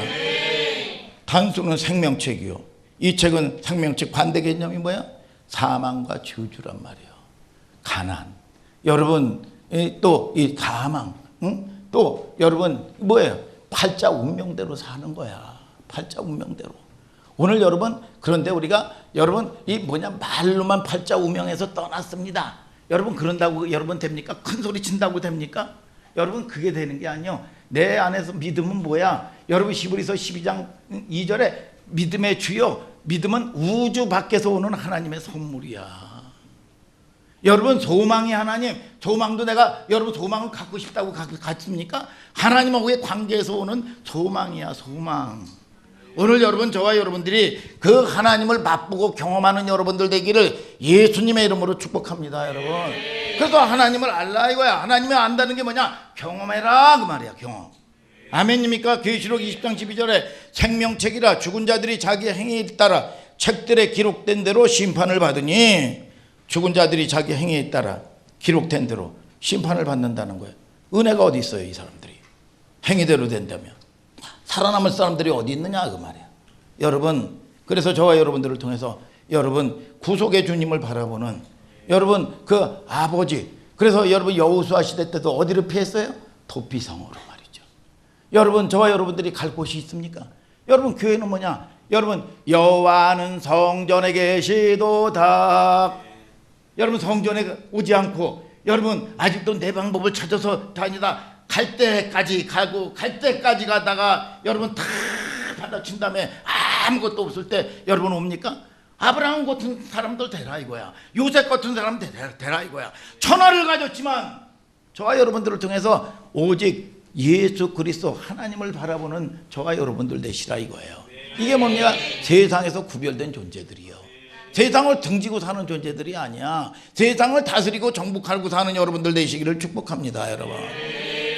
S1: 단수는 생명책이요, 이 책은 생명책 반대 개념이 뭐야? 사망과 저주란 말이에요. 가난, 여러분, 또 이 사망, 또 여러분 뭐예요? 팔자 운명대로 사는 거야. 팔자 운명대로. 오늘 여러분, 그런데 우리가 여러분 이 뭐냐, 말로만 팔자 운명에서 떠났습니다. 여러분, 그런다고 여러분 됩니까? 큰 소리 친다고 됩니까? 여러분, 그게 되는 게 아니요. 내 안에서 믿음은 뭐야? 여러분, 히브리서 12장 2절에 믿음의 주요, 믿음은 우주 밖에서 오는 하나님의 선물이야. 여러분, 소망이 하나님, 소망도 내가 여러분 소망을 갖고 싶다고 갖습니까? 하나님하고의 관계에서 오는 소망이야, 소망. 오늘 여러분, 저와 여러분들이 그 하나님을 맛보고 경험하는 여러분들 되기를 예수님의 이름으로 축복합니다. 여러분, 그래서 하나님을 알라 이거야. 하나님을 안다는 게 뭐냐? 경험해라 그 말이야. 경험. 아멘입니까? 계시록 20장 12절에 생명책이라 죽은 자들이 자기 행위에 따라 책들에 기록된 대로 심판을 받으니, 죽은 자들이 자기 행위에 따라 기록된 대로 심판을 받는다는 거예요. 은혜가 어디 있어요? 이 사람들이 행위대로 된다면 살아남을 사람들이 어디 있느냐 그 말이야. 여러분, 그래서 저와 여러분들을 통해서 여러분 구속의 주님을 바라보는 여러분 그 아버지, 그래서 여러분 여호수아 시대 때도 어디를 피했어요? 도피성으로 말이죠. 여러분, 저와 여러분들이 갈 곳이 있습니까? 여러분, 교회는 뭐냐? 여러분, 여호와는 성전에 계시도다. 여러분, 성전에 오지 않고 여러분 아직도 내 방법을 찾아서 다니다 갈 때까지 가고, 갈 때까지 가다가 여러분 다 받아친 다음에 아무것도 없을 때 여러분 옵니까? 아브라함 같은 사람들 되라 이거야. 요셉 같은 사람 되라 이거야. 천하를 가졌지만 저와 여러분들을 통해서 오직 예수 그리스도 하나님을 바라보는 저와 여러분들 되시라 이거예요. 이게 뭡니까? 세상에서 구별된 존재들이요, 세상을 등지고 사는 존재들이 아니야. 세상을 다스리고 정복하고 사는 여러분들 되시기를 축복합니다. 여러분,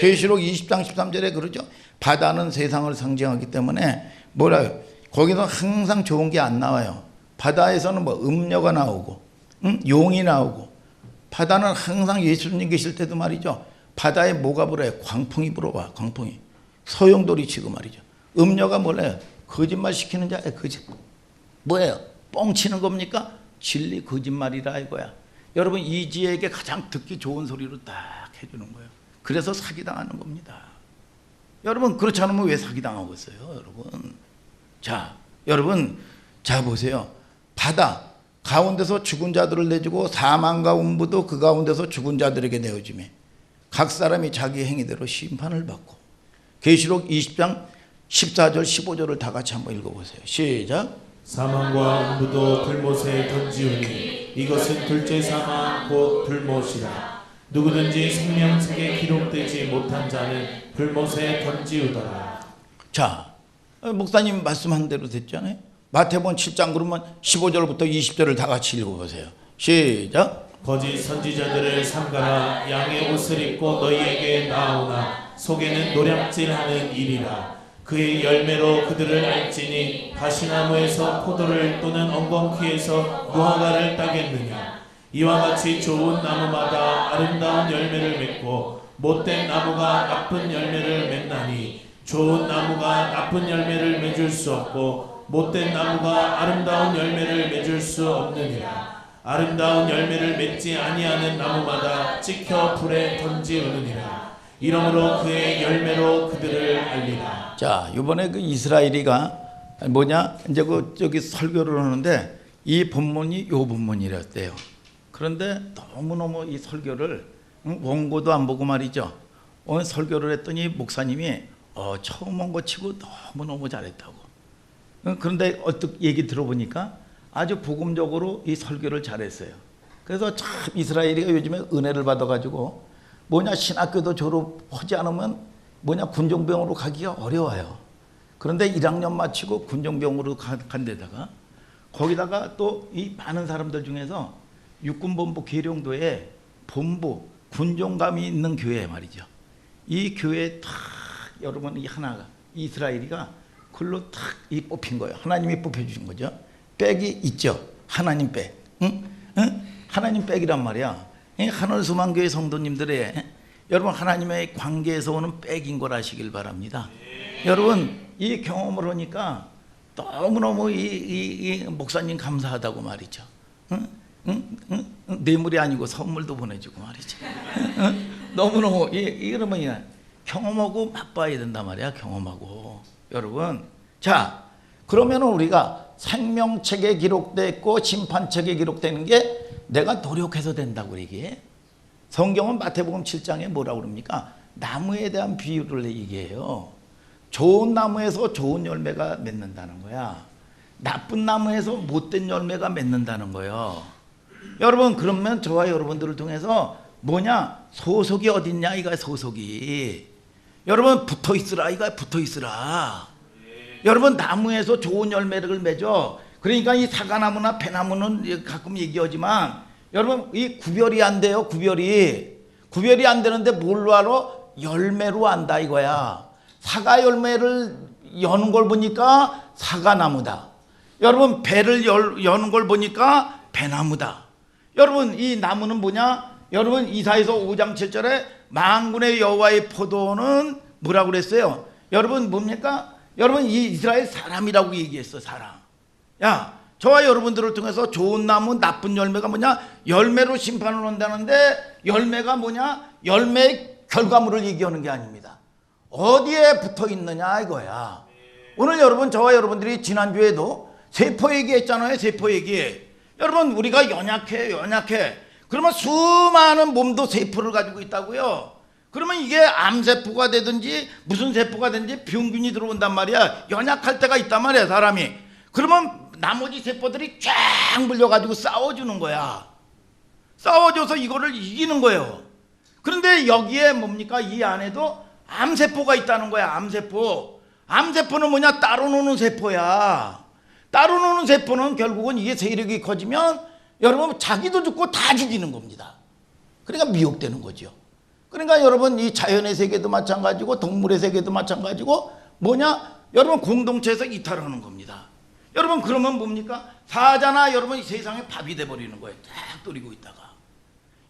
S1: 계시록 20장 13절에 그러죠. 바다는 세상을 상징하기 때문에 뭐라요? 거기서 항상 좋은 게 안 나와요. 바다에서는 뭐 음녀가 나오고 용이 나오고, 바다는 항상 예수님 계실 때도 말이죠, 바다에 뭐가 불어요? 광풍이 불어와. 광풍이 소용돌이 치고 말이죠. 음녀가 뭐래요? 거짓말 시키는 자예요. 거짓. 뭐예요? 뻥치는 겁니까? 진리 거짓말이라 이거야. 여러분, 이지에게 가장 듣기 좋은 소리로 딱 해주는 거예요. 그래서 사기당하는 겁니다. 여러분, 그렇지 않으면 왜 사기당하고 있어요? 여러분, 자, 여러분, 자 보세요. 바다 가운데서 죽은 자들을 내주고 사망과 음부도 그 가운데서 죽은 자들에게 내어주매 각 사람이 자기 행위대로 심판을 받고. 계시록 20장 14절 15절을 다 같이 한번 읽어보세요. 시작.
S2: 사망과 음부도 불못에 던지우니 이것은 둘째 사망 곧 불못이라. 누구든지 생명책에 기록되지 못한 자는 불못에 던지우더라.
S1: 자, 목사님 말씀한 대로 됐잖아요. 마태복음 7장 그러면 15절부터 20절을 다 같이 읽어보세요. 시작.
S2: 거짓 선지자들을 삼가라. 양의 옷을 입고 너희에게 나오나 속에는 노략질하는 일이라. 그의 열매로 그들을 알지니 가시나무에서 포도를 또는 엉겅퀴에서 무화과를 따겠느냐. 이와 같이 좋은 나무마다 아름다운 열매를 맺고 못된 나무가 나쁜 열매를 맺나니 좋은 나무가 나쁜 열매를 맺을 수 없고 못된 나무가 아름다운 열매를 맺을 수 없느니라. 아름다운 열매를 맺지 아니하는 나무마다 찍혀 불에 던지우느니라. 이러므로 그의 열매로 그들을 알리라.
S1: 자, 이번에 그 이스라엘이가 뭐냐, 이제 그 저기 설교를 하는데 이 본문이 요 본문이랬대요. 그런데 너무너무 이 설교를 원고도 안 보고 말이죠. 오늘 설교를 했더니 목사님이 처음 온 거 치고 너무너무 잘했다고. 그런데 어떻게 얘기 들어보니까 아주 복음적으로 이 설교를 잘했어요. 그래서 참 이스라엘이가 요즘에 은혜를 받아가지고 뭐냐 신학교도 졸업하지 않으면 뭐냐 군종병으로 가기가 어려워요. 그런데 1학년 마치고 군종병으로 간 데다가 거기다가 또 이 많은 사람들 중에서 육군본부 계룡도에 본부 군종감이 있는 교회 말이죠. 이 교회에 탁 여러분 이 하나가 이스라엘이가 글로 탁 이 뽑힌 거예요. 하나님이 뽑혀주신 거죠. 백이 있죠. 하나님 백. 응? 하나님 백이란 말이야. 하늘수만교회 성도님들의 여러분 하나님의 관계에서 오는 백인 걸 아시길 바랍니다. 여러분 이 경험을 하니까 너무너무 이 목사님 감사하다고 말이죠. 뇌물이 아니고 선물도 보내주고 말이죠. 너무너무 이러면 경험하고 맛봐야 된단 말이야. 경험하고 여러분 자 그러면 우리가 생명책에 기록됐고 심판책에 기록되는 게 내가 노력해서 된다고 얘기해. 성경은 마태복음 7장에 뭐라고 그럽니까? 나무에 대한 비유를 얘기해요. 좋은 나무에서 좋은 열매가 맺는다는 거야. 나쁜 나무에서 못된 열매가 맺는다는 거예요. 여러분 그러면 저와 여러분들을 통해서 뭐냐 소속이 어딨냐 이가 소속이. 여러분 붙어있으라 이가 붙어있으라. 여러분 나무에서 좋은 열매를 맺어. 그러니까 이 사과나무나 배나무는 가끔 얘기하지만 여러분 이 구별이 안 돼요. 구별이 안 되는데 뭘로 알아? 열매로 안다 이거야. 사과 열매를 여는 걸 보니까 사과나무다. 여러분 배를 여는 걸 보니까 배나무다. 여러분 이 나무는 뭐냐? 여러분 이사야서 5장 7절에 만군의 여호와의 포도는 뭐라고 그랬어요? 여러분 뭡니까? 여러분 이 이스라엘 사람이라고 얘기했어. 사람. 야 저와 여러분들을 통해서 좋은 나무 나쁜 열매가 뭐냐? 열매로 심판을 한다는데 열매가 뭐냐? 열매의 결과물을 얘기하는 게 아닙니다. 어디에 붙어 있느냐 이거야. 오늘 여러분 저와 여러분들이 지난주에도 세포 얘기했잖아요. 세포 얘기. 여러분 우리가 연약해. 그러면 수많은 몸도 세포를 가지고 있다고요. 그러면 이게 암세포가 되든지 무슨 세포가 되든지 병균이 들어온단 말이야. 연약할 때가 있단 말이야 사람이. 그러면 나머지 세포들이 쫙 물려가지고 싸워주는 거야. 싸워줘서 이거를 이기는 거예요. 그런데 여기에 뭡니까? 이 안에도 암세포가 있다는 거야. 암세포는 뭐냐? 따로 노는 세포야. 따로 노는 세포는 결국은 이게 세력이 커지면 여러분 자기도 죽고 다 죽이는 겁니다. 그러니까 미혹되는 거죠. 그러니까 여러분 이 자연의 세계도 마찬가지고 동물의 세계도 마찬가지고 뭐냐? 여러분 공동체에서 이탈하는 겁니다. 여러분 그러면 뭡니까? 사자나 여러분 이 세상에 밥이 돼버리는 거예요. 딱 또리고 있다가.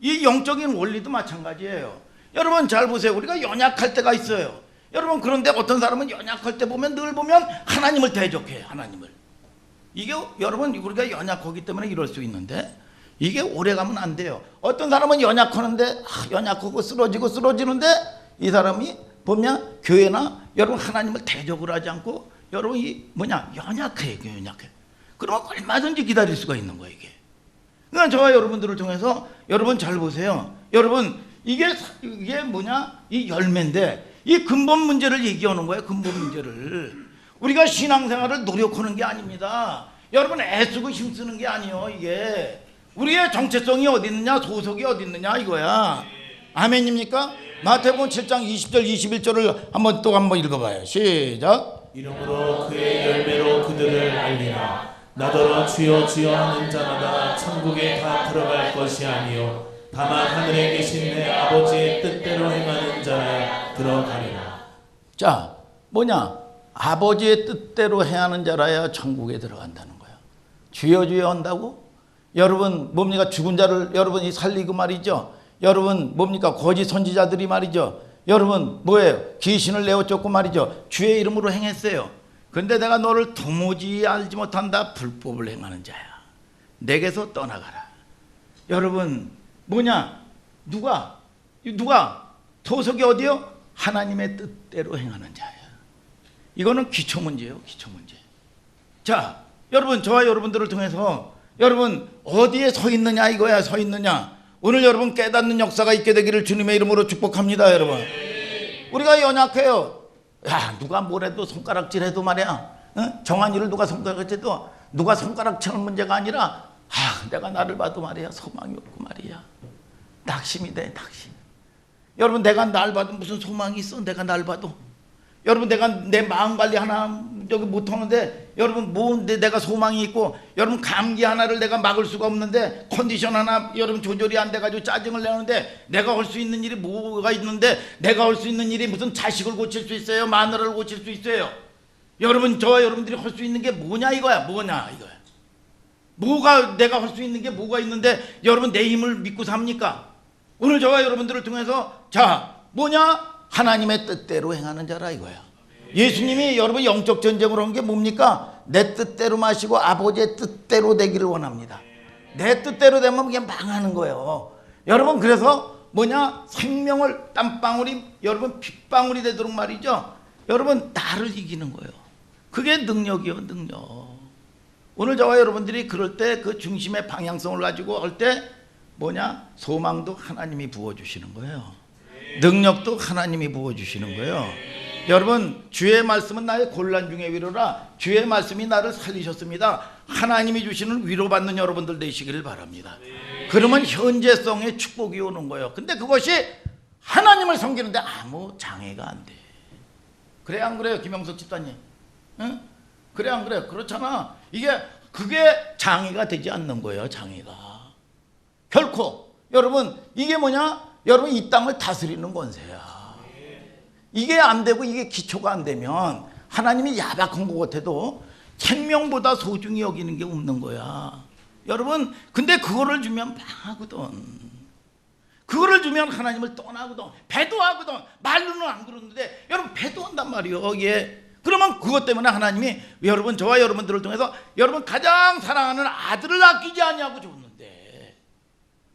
S1: 이 영적인 원리도 마찬가지예요. 여러분 잘 보세요. 우리가 연약할 때가 있어요. 여러분 그런데 어떤 사람은 연약할 때 보면 늘 보면 하나님을 대적해요. 하나님을. 이게 여러분 우리가 연약하기 때문에 이럴 수 있는데 이게 오래가면 안 돼요. 어떤 사람은 연약하는데 연약하고 쓰러지는데 이 사람이 보면 교회나 여러분 하나님을 대적을 하지 않고 여러분 이 뭐냐 연약해. 그러면 얼마든지 기다릴 수가 있는 거예요 이게. 그러니까 저와 여러분들을 통해서 여러분 잘 보세요. 여러분 이게 뭐냐 이 열매인데 이 근본 문제를 얘기하는 거예요. 근본 문제를. 우리가 신앙생활을 노력하는 게 아닙니다. 여러분 애쓰고 힘쓰는 게 아니에요. 이게 우리의 정체성이 어디 있느냐 소속이 어디 있느냐 이거야. 아멘입니까? 마태복음 7장 20절 21절을 한번 읽어봐요. 시작.
S2: 이름으로 그의 열매로 그들을 알리라. 나더러 주여 주여 하는 자마다 천국에 다 들어갈 것이 아니요 다만 하늘에 계신 내 아버지의 뜻대로 행하는 자야 들어가리라.
S1: 자 뭐냐 아버지의 뜻대로 행하는 자라야 천국에 들어간다는 거야. 주여 주여 한다고? 여러분 뭡니까? 죽은 자를 여러분이 살리고 말이죠. 여러분 뭡니까? 거짓 선지자들이 말이죠. 여러분 뭐예요? 귀신을 내어쫓고 말이죠. 주의 이름으로 행했어요. 근데 내가 너를 도무지 알지 못한다. 불법을 행하는 자야. 내게서 떠나가라. 여러분 뭐냐? 누가 소속이 어디요? 하나님의 뜻대로 행하는 자야. 이거는 기초 문제예요. 기초 문제. 자 여러분 저와 여러분들을 통해서 여러분 어디에 서 있느냐 이거야. 서 있느냐. 오늘 여러분 깨닫는 역사가 있게 되기를 주님의 이름으로 축복합니다. 여러분 우리가 연약해요. 야 누가 뭐래도 손가락질해도 말이야, 정한이를 누가 손가락질해도 누가 손가락치는 문제가 아니라 내가 나를 봐도 말이야 소망이 없고 말이야 낙심이 돼. 낙심. 여러분 내가 날 봐도 무슨 소망이 있어. 내가 날 봐도 여러분 내가 내 마음 관리 하나 여기 못하는데 여러분 뭔데 내가 소망이 있고 여러분 감기 하나를 내가 막을 수가 없는데 컨디션 하나 여러분 조절이 안 돼가지고 짜증을 내는데 내가 할 수 있는 일이 뭐가 있는데 내가 할 수 있는 일이 무슨 자식을 고칠 수 있어요. 마누라를 고칠 수 있어요. 여러분 저와 여러분들이 할 수 있는 게 뭐냐 이거야. 뭐냐 이거야. 뭐가 내가 할 수 있는 게 뭐가 있는데 여러분 내 힘을 믿고 삽니까? 오늘 저와 여러분들을 통해서 자 뭐냐? 하나님의 뜻대로 행하는 자라 이거야. 예수님이 여러분 영적 전쟁으로 한 게 뭡니까? 내 뜻대로 마시고 아버지의 뜻대로 되기를 원합니다. 내 뜻대로 되면 그게 망하는 거예요. 여러분 그래서 뭐냐? 생명을 땀방울이 여러분 빗방울이 되도록 말이죠. 여러분 나를 이기는 거예요. 그게 능력이요. 능력. 오늘 저와 여러분들이 그럴 때 그 중심의 방향성을 가지고 할 때 뭐냐? 소망도 하나님이 부어주시는 거예요. 능력도 하나님이 부어주시는 거예요. 여러분 주의 말씀은 나의 곤란 중의 위로라. 주의 말씀이 나를 살리셨습니다. 하나님이 주시는 위로받는 여러분들 되시기를 바랍니다. 그러면 현재성의 축복이 오는 거예요. 근데 그것이 하나님을 섬기는데 아무 장애가 안 돼. 그래 안 그래요 김영석 집사님? 응? 그래 안 그래요? 그렇잖아. 그게 장애가 되지 않는 거예요. 장애가 결코. 여러분 이게 뭐냐? 여러분 이 땅을 다스리는 권세야. 이게 안 되고 이게 기초가 안 되면 하나님이 야박한 것 같아도 생명보다 소중히 여기는 게 없는 거야. 여러분 근데 그거를 주면 망하거든. 그거를 주면 하나님을 떠나거든. 배도하거든. 말로는 안 그러는데 여러분 배도한단 말이에요. 예. 그러면 그것 때문에 하나님이 여러분 저와 여러분들을 통해서 여러분 가장 사랑하는 아들을 아끼지 않냐고 줬는데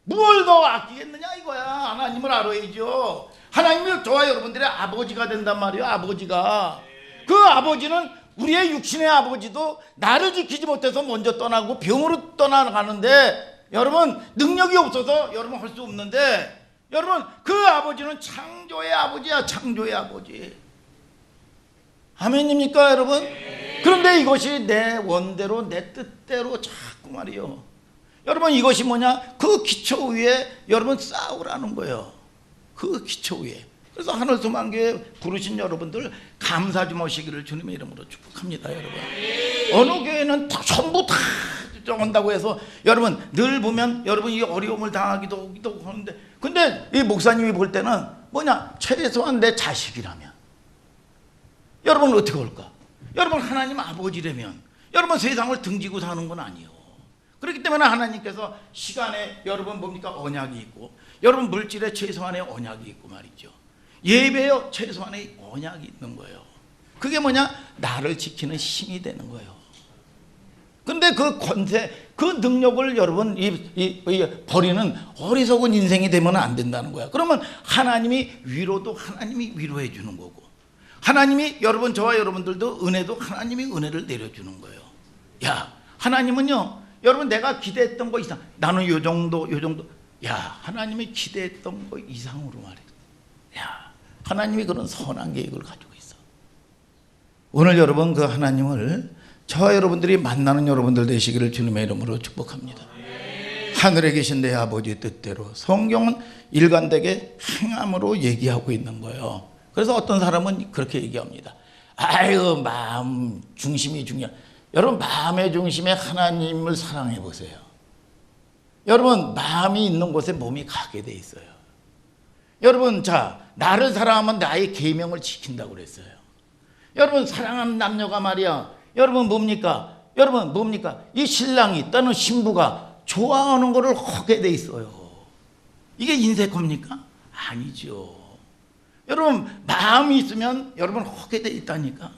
S1: 뭘 더 아끼겠느냐 이거야. 하나님을 알아야죠. 하나님이 저와 여러분들의 아버지가 된단 말이에요. 아버지가. 그 아버지는 우리의 육신의 아버지도 나를 지키지 못해서 먼저 떠나고 병으로 떠나가는데 여러분 능력이 없어서 여러분 할 수 없는데 여러분 그 아버지는 창조의 아버지야. 창조의 아버지. 아멘입니까 여러분? 그런데 이것이 내 원대로 내 뜻대로 자꾸 말이요. 여러분 이것이 뭐냐? 그 기초 위에 여러분 싸우라는 거예요. 그 기초 위에. 그래서 하늘소망교회 부르신 여러분들 감사 좀 하시기를 주님의 이름으로 축복합니다. 여러분 어느 교회는 전부 다 온다고 해서 여러분 늘 보면 여러분 이 어려움을 당하기도 하는데 근데 이 목사님이 볼 때는 뭐냐? 최소한 내 자식이라면 여러분 어떻게 할까? 여러분 하나님 아버지라면 여러분 세상을 등지고 사는 건 아니에요. 그렇기 때문에 하나님께서 시간에 여러분 뭡니까? 언약이 있고 여러분 물질에 최소한의 언약이 있고 말이죠. 예배에 최소한의 언약이 있는 거예요. 그게 뭐냐? 나를 지키는 힘이 되는 거예요. 근데 그 권세, 그 능력을 여러분 버리는 어리석은 인생이 되면 안 된다는 거야. 그러면 하나님이 위로도 하나님이 위로해 주는 거고 하나님이 여러분 저와 여러분들도 은혜도 하나님이 은혜를 내려주는 거예요. 야 하나님은요 여러분 내가 기대했던 거 이상 나는 요 정도 야 하나님이 기대했던 거 이상으로 말해. 야 하나님이 그런 선한 계획을 가지고 있어. 오늘 여러분 그 하나님을 저와 여러분들이 만나는 여러분들 되시기를 주님의 이름으로 축복합니다. 하늘에 계신 내 아버지 뜻대로 성경은 일관되게 행함으로 얘기하고 있는 거예요. 그래서 어떤 사람은 그렇게 얘기합니다. 아유 마음 중심이 중요해. 여러분 마음의 중심에 하나님을 사랑해 보세요. 여러분 마음이 있는 곳에 몸이 가게 돼 있어요. 여러분 자 나를 사랑하면 나의 계명을 지킨다고 그랬어요. 여러분 사랑하는 남녀가 말이야 여러분 뭡니까? 여러분 뭡니까? 이 신랑이 또는 신부가 좋아하는 거를 하게 돼 있어요. 이게 인색합니까? 아니죠. 여러분 마음이 있으면 여러분 하게 돼 있다니까.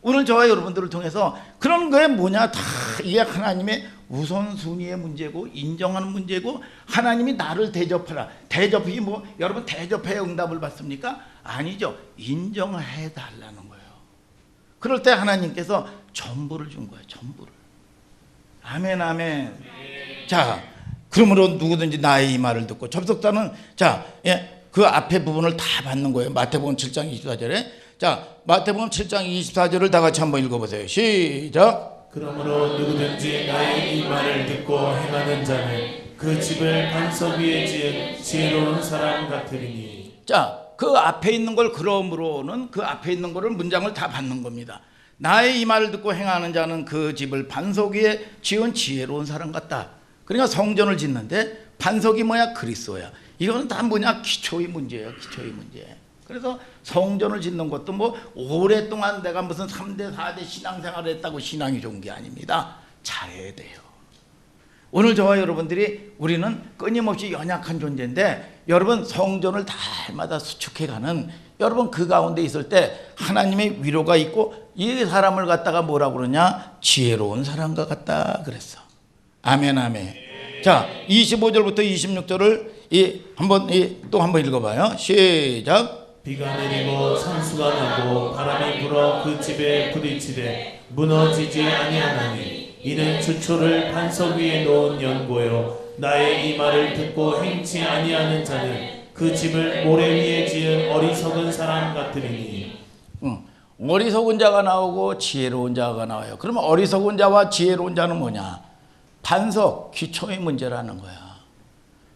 S1: 오늘 저와 여러분들을 통해서 그런 거에 뭐냐? 다 이게 하나님의 우선순위의 문제고 인정하는 문제고 하나님이 나를 대접하라. 대접이 뭐 여러분 대접해야 응답을 받습니까? 아니죠. 인정해 달라는 거예요. 그럴 때 하나님께서 전부를 준 거예요. 전부를. 아멘, 아멘. 자, 그러므로 누구든지 나의 이 말을 듣고 접속자는 자, 예, 그 앞에 부분을 다 받는 거예요. 마태복음 7장 24절에. 자, 마태복음 7장 24절을 다 같이 한번 읽어보세요. 시작.
S2: 그러므로 누구든지 나의 이 말을 듣고 행하는 자는 그 집을 반석 위에 지은 지혜로운 사람 같으리니.
S1: 자, 그 앞에 있는 걸 그러므로는 그 앞에 있는 거를 문장을 다 받는 겁니다. 나의 이 말을 듣고 행하는 자는 그 집을 반석 위에 지은 지혜로운 사람 같다. 그러니까 성전을 짓는데 반석이 뭐야? 그리스도야. 이거는 다 뭐냐? 기초의 문제예요. 기초의 문제. 그래서 성전을 짓는 것도 뭐 오랫동안 내가 무슨 3대 4대 신앙생활을 했다고 신앙이 좋은 게 아닙니다. 잘해야 돼요. 오늘 저와 여러분들이 우리는 끊임없이 연약한 존재인데 여러분 성전을 달마다 수축해가는 여러분 그 가운데 있을 때 하나님의 위로가 있고 이 사람을 갖다가 뭐라고 그러냐? 지혜로운 사람과 같다 그랬어. 아멘, 아멘. 자, 25절부터 26절을 또 한번 읽어봐요. 시작.
S2: 비가 내리고 산수가 나고 바람이 불어 그 집에 부딪히되 무너지지 아니하나니 이는 주초를 반석 위에 놓은 연고요 나의 이 말을 듣고 행치 아니하는 자는 그 집을 모래 위에 지은 어리석은 사람 같으리니.
S1: 어리석은 자가 나오고 지혜로운 자가 나와요. 그러면 어리석은 자와 지혜로운 자는 뭐냐? 반석, 기초의 문제라는 거야.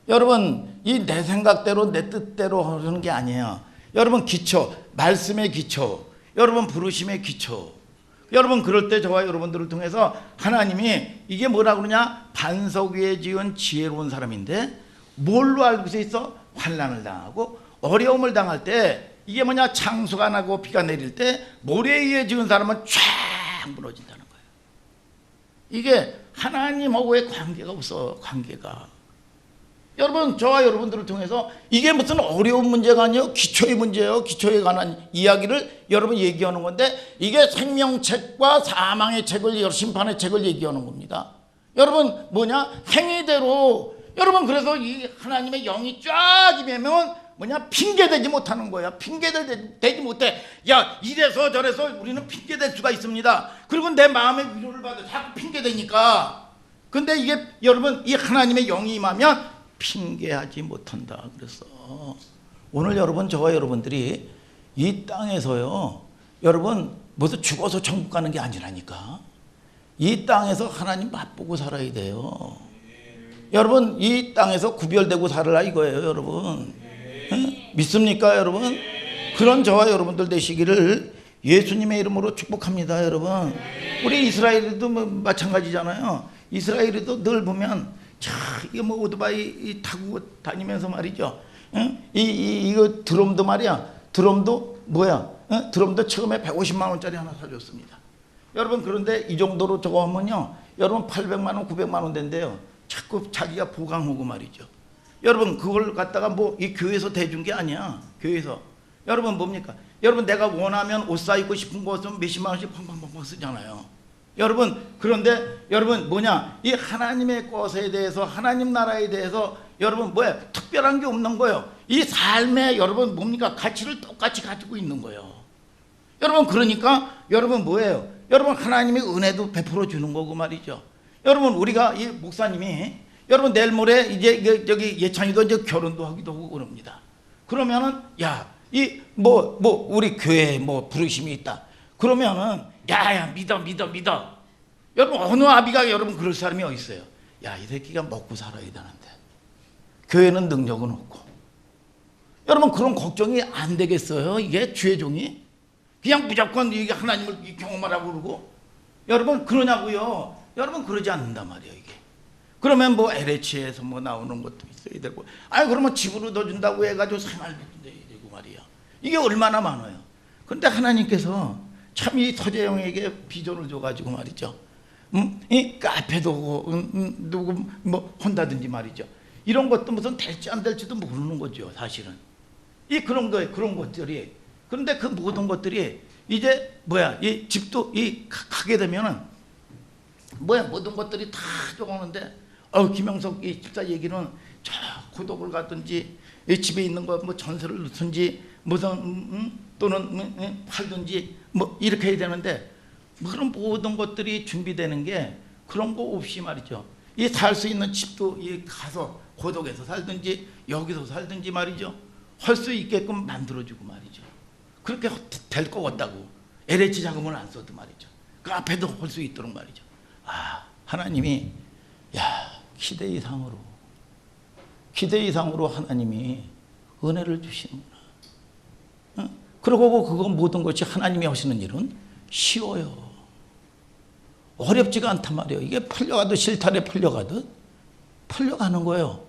S1: 여러분, 이 내 생각대로 내 뜻대로 하는 게 아니에요. 여러분 기초, 말씀의 기초, 여러분 부르심의 기초. 여러분 그럴 때 저와 여러분들을 통해서 하나님이 이게 뭐라고 그러냐? 반석 위에 지은 지혜로운 사람인데 뭘로 알고 있어? 환난을 당하고 어려움을 당할 때 이게 뭐냐? 창수가 나고 비가 내릴 때 모래 위에 지은 사람은 쫙 무너진다는 거예요. 이게 하나님하고의 관계가 없어. 관계가. 여러분 저와 여러분들을 통해서 이게 무슨 어려운 문제가 아니에요. 기초의 문제예요. 기초에 관한 이야기를 여러분 얘기하는 건데 이게 생명책과 사망의 책을 심판의 책을 얘기하는 겁니다. 여러분 뭐냐? 행위대로 여러분 그래서 이 하나님의 영이 쫙 임하면 뭐냐? 핑계대지 못하는 거야. 핑계대지 못해. 야 이래서 저래서 우리는 핑계댈 수가 있습니다. 그리고 내 마음의 위로를 받아 자꾸 핑계대니까. 근데 이게 여러분 이 하나님의 영이 임하면 핑계하지 못한다. 그래서 오늘 여러분 저와 여러분들이 이 땅에서요 여러분 무슨 죽어서 천국 가는 게 아니라니까. 이 땅에서 하나님 맛보고 살아야 돼요. 여러분 이 땅에서 구별되고 살아라 이거예요. 여러분 응? 믿습니까 여러분? 그런 저와 여러분들 되시기를 예수님의 이름으로 축복합니다. 여러분 우리 이스라엘도 뭐 마찬가지잖아요. 이스라엘도 늘 보면 자, 이거 뭐 오토바이 타고 다니면서 말이죠. 응? 이거 드럼도 말이야. 드럼도 뭐야? 응? 드럼도 처음에 150만 원짜리 하나 사줬습니다. 여러분 그런데 이 정도로 저거 하면요. 여러분 800만 원, 900만 원 된대요. 자꾸 자기가 보강하고 말이죠. 여러분 그걸 갖다가 뭐 이 교회에서 대준 게 아니야. 교회에서. 여러분 뭡니까? 여러분 내가 원하면 옷 사 입고 싶은 것은 몇십만 원씩 팡팡팡팡 쓰잖아요. 여러분 그런데 여러분 뭐냐? 이 하나님의 것에 대해서 하나님 나라에 대해서 여러분 뭐야? 특별한 게 없는 거예요. 이 삶에 여러분 뭡니까? 가치를 똑같이 가지고 있는 거예요. 여러분 그러니까 여러분 뭐예요? 여러분 하나님의 은혜도 베풀어 주는 거고 말이죠. 여러분 우리가 이 목사님이 여러분 내일 모레 이제 저기 예찬이도 이제 결혼도 하기도 하고 그럽니다. 그러면은 야 이 뭐 우리 교회에 뭐 부르심이 있다. 그러면은 야야 믿어. 여러분 어느 아비가 여러분 그럴 사람이 어디 있어요? 야 이 새끼가 먹고 살아야 되는데 교회는 능력은 없고. 여러분 그런 걱정이 안 되겠어요? 이게 주의 종이 그냥 무조건 이게 하나님을 경험하라고 그러고 여러분 그러냐고요? 여러분 그러지 않는단 말이에요. 이게 그러면 뭐 LH에서 뭐 나오는 것도 있어야 되고 아니 그러면 집으로 넣어준다고 해가지고 생활비도 내야 되고 말이야. 이게 얼마나 많아요. 그런데 하나님께서 참 이 서재영에게 비전을 줘가지고 말이죠. 이 카페도 누구 뭐 한다든지 말이죠. 이런 것도 무슨 될지 안 될지도 모르는 거죠. 사실은 이 그런 것들이 그런데 그 모든 것들이 이제 뭐야 이 집도 이 가게 되면은 뭐야 모든 것들이 다 들어오는데 김영석 이 집사 얘기는 저 고독을 가든지 이 집에 있는 거 뭐 전세를 넣든지 무슨 또는 팔든지 뭐 이렇게 해야 되는데 그런 모든 것들이 준비되는 게 그런 거 없이 말이죠. 이 살 수 있는 집도 이 가서 고독에서 살든지 여기서 살든지 말이죠. 할 수 있게끔 만들어주고 말이죠. 그렇게 될 것 같다고 LH 자금을 안 써도 말이죠. 그 앞에도 할 수 있도록 말이죠. 아, 하나님이 기대 이상으로 하나님이 은혜를 주시는구나. 그러고 그거 모든 것이 하나님이 하시는 일은 쉬워요. 어렵지가 않단 말이에요. 이게 풀려가도 실타래 풀려가는 거예요.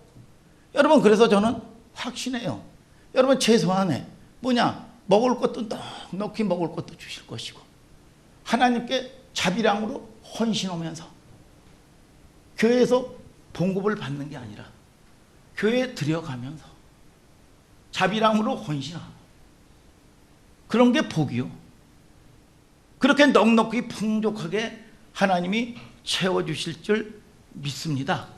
S1: 여러분, 그래서 저는 확신해요. 여러분, 최소한에 뭐냐, 먹을 것도 넉넉히 먹을 것도 주실 것이고, 하나님께 자비량으로 헌신하면서 교회에서 봉급을 받는 게 아니라 교회에 들여가면서 자비량으로 헌신하고, 그런 게 복이요. 그렇게 넉넉히 풍족하게 하나님이 채워주실 줄 믿습니다.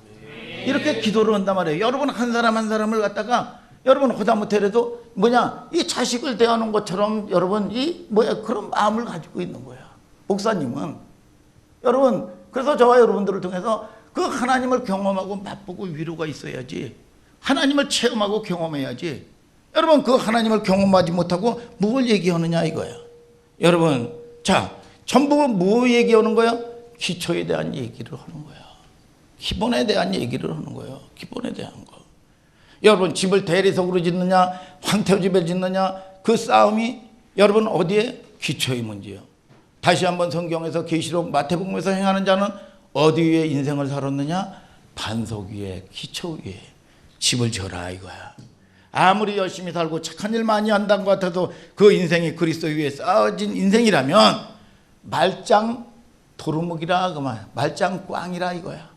S1: 이렇게 기도를 한단 말이에요. 여러분, 한 사람 한 사람을 갖다가 여러분 하다못해도 뭐냐, 이 자식을 대하는 것처럼 여러분 그런 마음을 가지고 있는 거야. 목사님은 여러분, 그래서 저와 여러분들을 통해서 그 하나님을 경험하고 맛보고 위로가 있어야지, 하나님을 체험하고 경험해야지. 여러분, 그 하나님을 경험하지 못하고 뭘 얘기하느냐 이거야. 여러분, 자, 전부 뭐 얘기하는 거야? 기초에 대한 얘기를 하는 거야. 기본에 대한 얘기를 하는 거예요. 기본에 대한 거. 여러분, 집을 대리석으로 짓느냐, 황태집을 짓느냐, 그 싸움이 여러분 어디에? 기초의 문제예요. 다시 한번 성경에서 계시록 마태복음에서 행하는 자는 어디 위에 인생을 살았느냐? 반석 위에, 기초 위에 집을 져라 이거야. 아무리 열심히 살고 착한 일 많이 한다는 것 같아도 그 인생이 그리스도 위에 쌓아진 인생이라면 말짱 도루묵이라 그만, 말짱 꽝이라 이거야.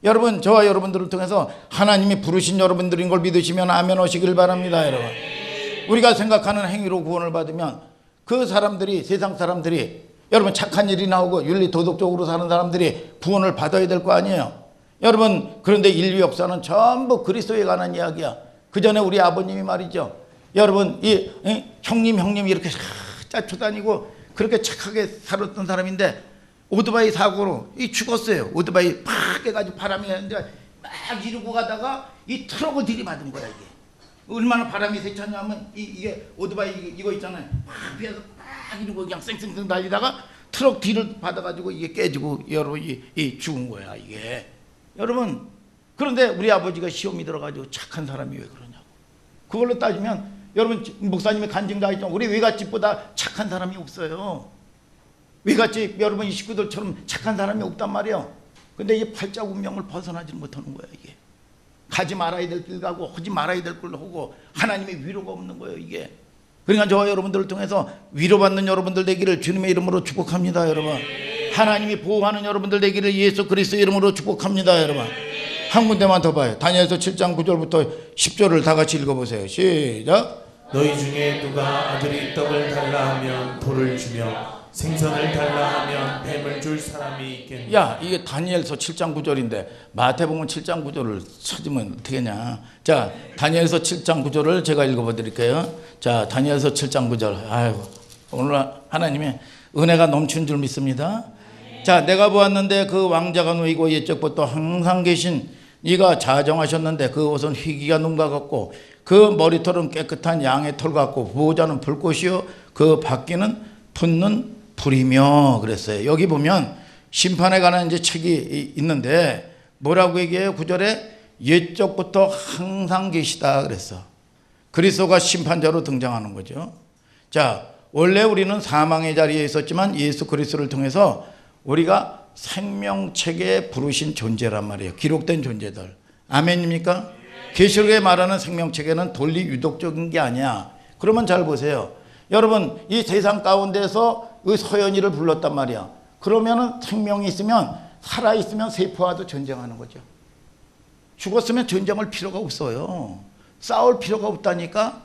S1: 여러분, 저와 여러분들을 통해서 하나님이 부르신 여러분들인 걸 믿으시면 아멘 하시길 바랍니다. 여러분, 우리가 생각하는 행위로 구원을 받으면 그 사람들이, 세상 사람들이, 여러분 착한 일이 나오고 윤리 도덕적으로 사는 사람들이 구원을 받아야 될 거 아니에요. 여러분, 그런데 인류 역사는 전부 그리스도에 관한 이야기야. 그 전에 우리 아버님이 말이죠, 여러분 형님 이렇게 쫓아다니고 그렇게 착하게 살았던 사람인데 오토바이 사고로 죽었어요. 오토바이 팍 해가지고 바람이 나는데 막 이러고 가다가 이 트럭을 들이받은 거야. 이게 얼마나 바람이 세차냐면 이게 오토바이 이거 있잖아요. 막 피해서 막 이러고 그냥 쌩쌩쌩 달리다가 트럭 뒤를 받아가지고 이게 깨지고 여러분 이 죽은 거야 이게. 여러분, 그런데 우리 아버지가 시험이 들어가지고 착한 사람이 왜 그러냐고. 그걸로 따지면 여러분, 목사님이 간증 다 했지만 우리 외갓집보다 착한 사람이 없어요. 외갓집 여러분 이 식구들처럼 착한 사람이 없단 말이에요. 근데 이 팔자 운명을 벗어나지 못하는 거야. 이게 가지 말아야 될 길 가고 하지 말아야 될 걸 하고 하나님의 위로가 없는 거예요 이게. 그러니까 저와 여러분들을 통해서 위로받는 여러분들 되기를 주님의 이름으로 축복합니다. 여러분, 하나님이 보호하는 여러분들 되기를 예수 그리스도의 이름으로 축복합니다. 여러분, 한 군데만 더 봐요. 다니엘서 7장 9절부터 10절을 다 같이 읽어보세요. 시작.
S2: 너희 중에 누가 아들이 떡을 달라 하면 돌을 주며 생선을 달라 하면 뱀을 줄 사람이 있겠느냐.
S1: 야, 이게 다니엘서 7장 9절인데 마태복음 7장 9절을 찾으면 어떻게냐. 자, 다니엘서 7장 9절을 제가 읽어봐 드릴게요. 자, 다니엘서 7장 9절. 아이고, 오늘 하나님의 은혜가 넘치는 줄 믿습니다. 자, 내가 보았는데 그 왕자가 누이고 옛적부터 항상 계신 이가 자정하셨는데 그 옷은 희기가 눈과 같고 그 머리털은 깨끗한 양의 털 같고 보호자는 불꽃이요 그 바퀴는 붙는 불이며 그랬어요. 여기 보면 심판에 관한 이제 책이 있는데 뭐라고 얘기해요? 9절에 옛적부터 항상 계시다 그랬어. 그리스도가 심판자로 등장하는 거죠. 자, 원래 우리는 사망의 자리에 있었지만 예수 그리스도를 통해서 우리가 생명책에 부르신 존재란 말이에요. 기록된 존재들. 아멘입니까? 계시록에 말하는 생명책에는 논리 유독적인 게 아니야. 그러면 잘 보세요. 여러분, 이 세상 가운데서 그 서연이를 불렀단 말이야. 그러면은 생명이 있으면, 살아있으면 세포와도 전쟁하는 거죠. 죽었으면 전쟁할 필요가 없어요. 싸울 필요가 없다니까.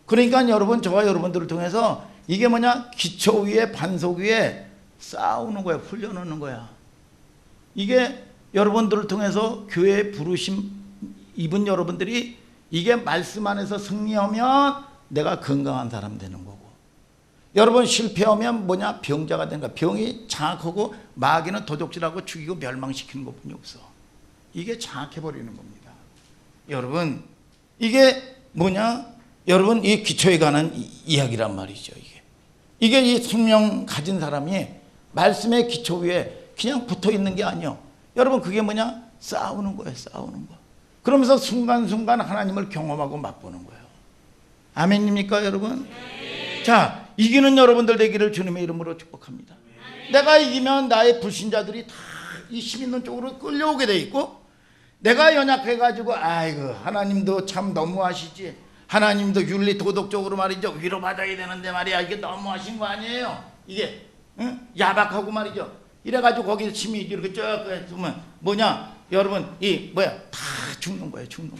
S1: 그러니까 여러분, 저와 여러분들을 통해서 이게 뭐냐? 기초 위에 반석 위에 싸우는 거야. 훈련하는 거야. 이게 여러분들을 통해서 교회에 부르심 입은 여러분들이 이게 말씀 안에서 승리하면 내가 건강한 사람 되는 거고, 여러분 실패하면 뭐냐? 병자가 되는 거야. 병이 장악하고 마귀는 도적질하고 죽이고 멸망시키는 것뿐이 없어. 이게 장악해버리는 겁니다. 여러분 이게 뭐냐? 여러분 이 기초에 관한 이야기란 말이죠. 이게 이 생명 가진 사람이 말씀의 기초 위에 그냥 붙어 있는 게 아니요. 여러분 그게 뭐냐? 싸우는 거예요. 싸우는 거. 그러면서 순간순간 하나님을 경험하고 맛보는 거예요. 아멘입니까 여러분? 자, 이기는 여러분들 되기를 주님의 이름으로 축복합니다. 내가 이기면 나의 불신자들이 다 이 힘 있는 쪽으로 끌려오게 돼 있고, 내가 연약해가지고 아이고 하나님도 참 너무하시지, 하나님도 윤리 도덕적으로 말이죠 위로받아야 되는데 말이야 이게 너무하신 거 아니에요? 이게 응? 야박하고 말이죠. 이래가지고 거기서 힘이 이렇게 쭉 했으면 뭐냐? 여러분 이 뭐야 다 죽는 거예요. 죽는 거.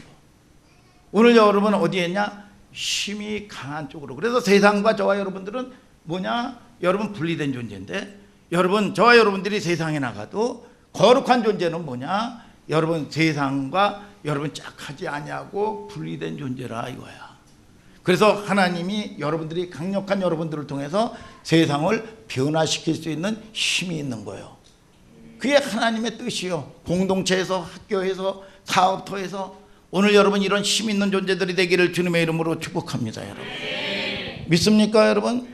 S1: 오늘 여러분 어디에 있냐? 힘이 강한 쪽으로. 그래서 세상과 저와 여러분들은 뭐냐? 여러분 분리된 존재인데, 여러분 저와 여러분들이 세상에 나가도 거룩한 존재는 뭐냐? 여러분 세상과 여러분 짝하지 아니하고 분리된 존재라 이거야. 그래서 하나님이 여러분들이 강력한 여러분들을 통해서 세상을 변화시킬 수 있는 힘이 있는 거예요. 그게 하나님의 뜻이요. 공동체에서, 학교에서, 사업터에서 오늘 여러분 이런 힘 있는 존재들이 되기를 주님의 이름으로 축복합니다. 여러분 믿습니까 여러분?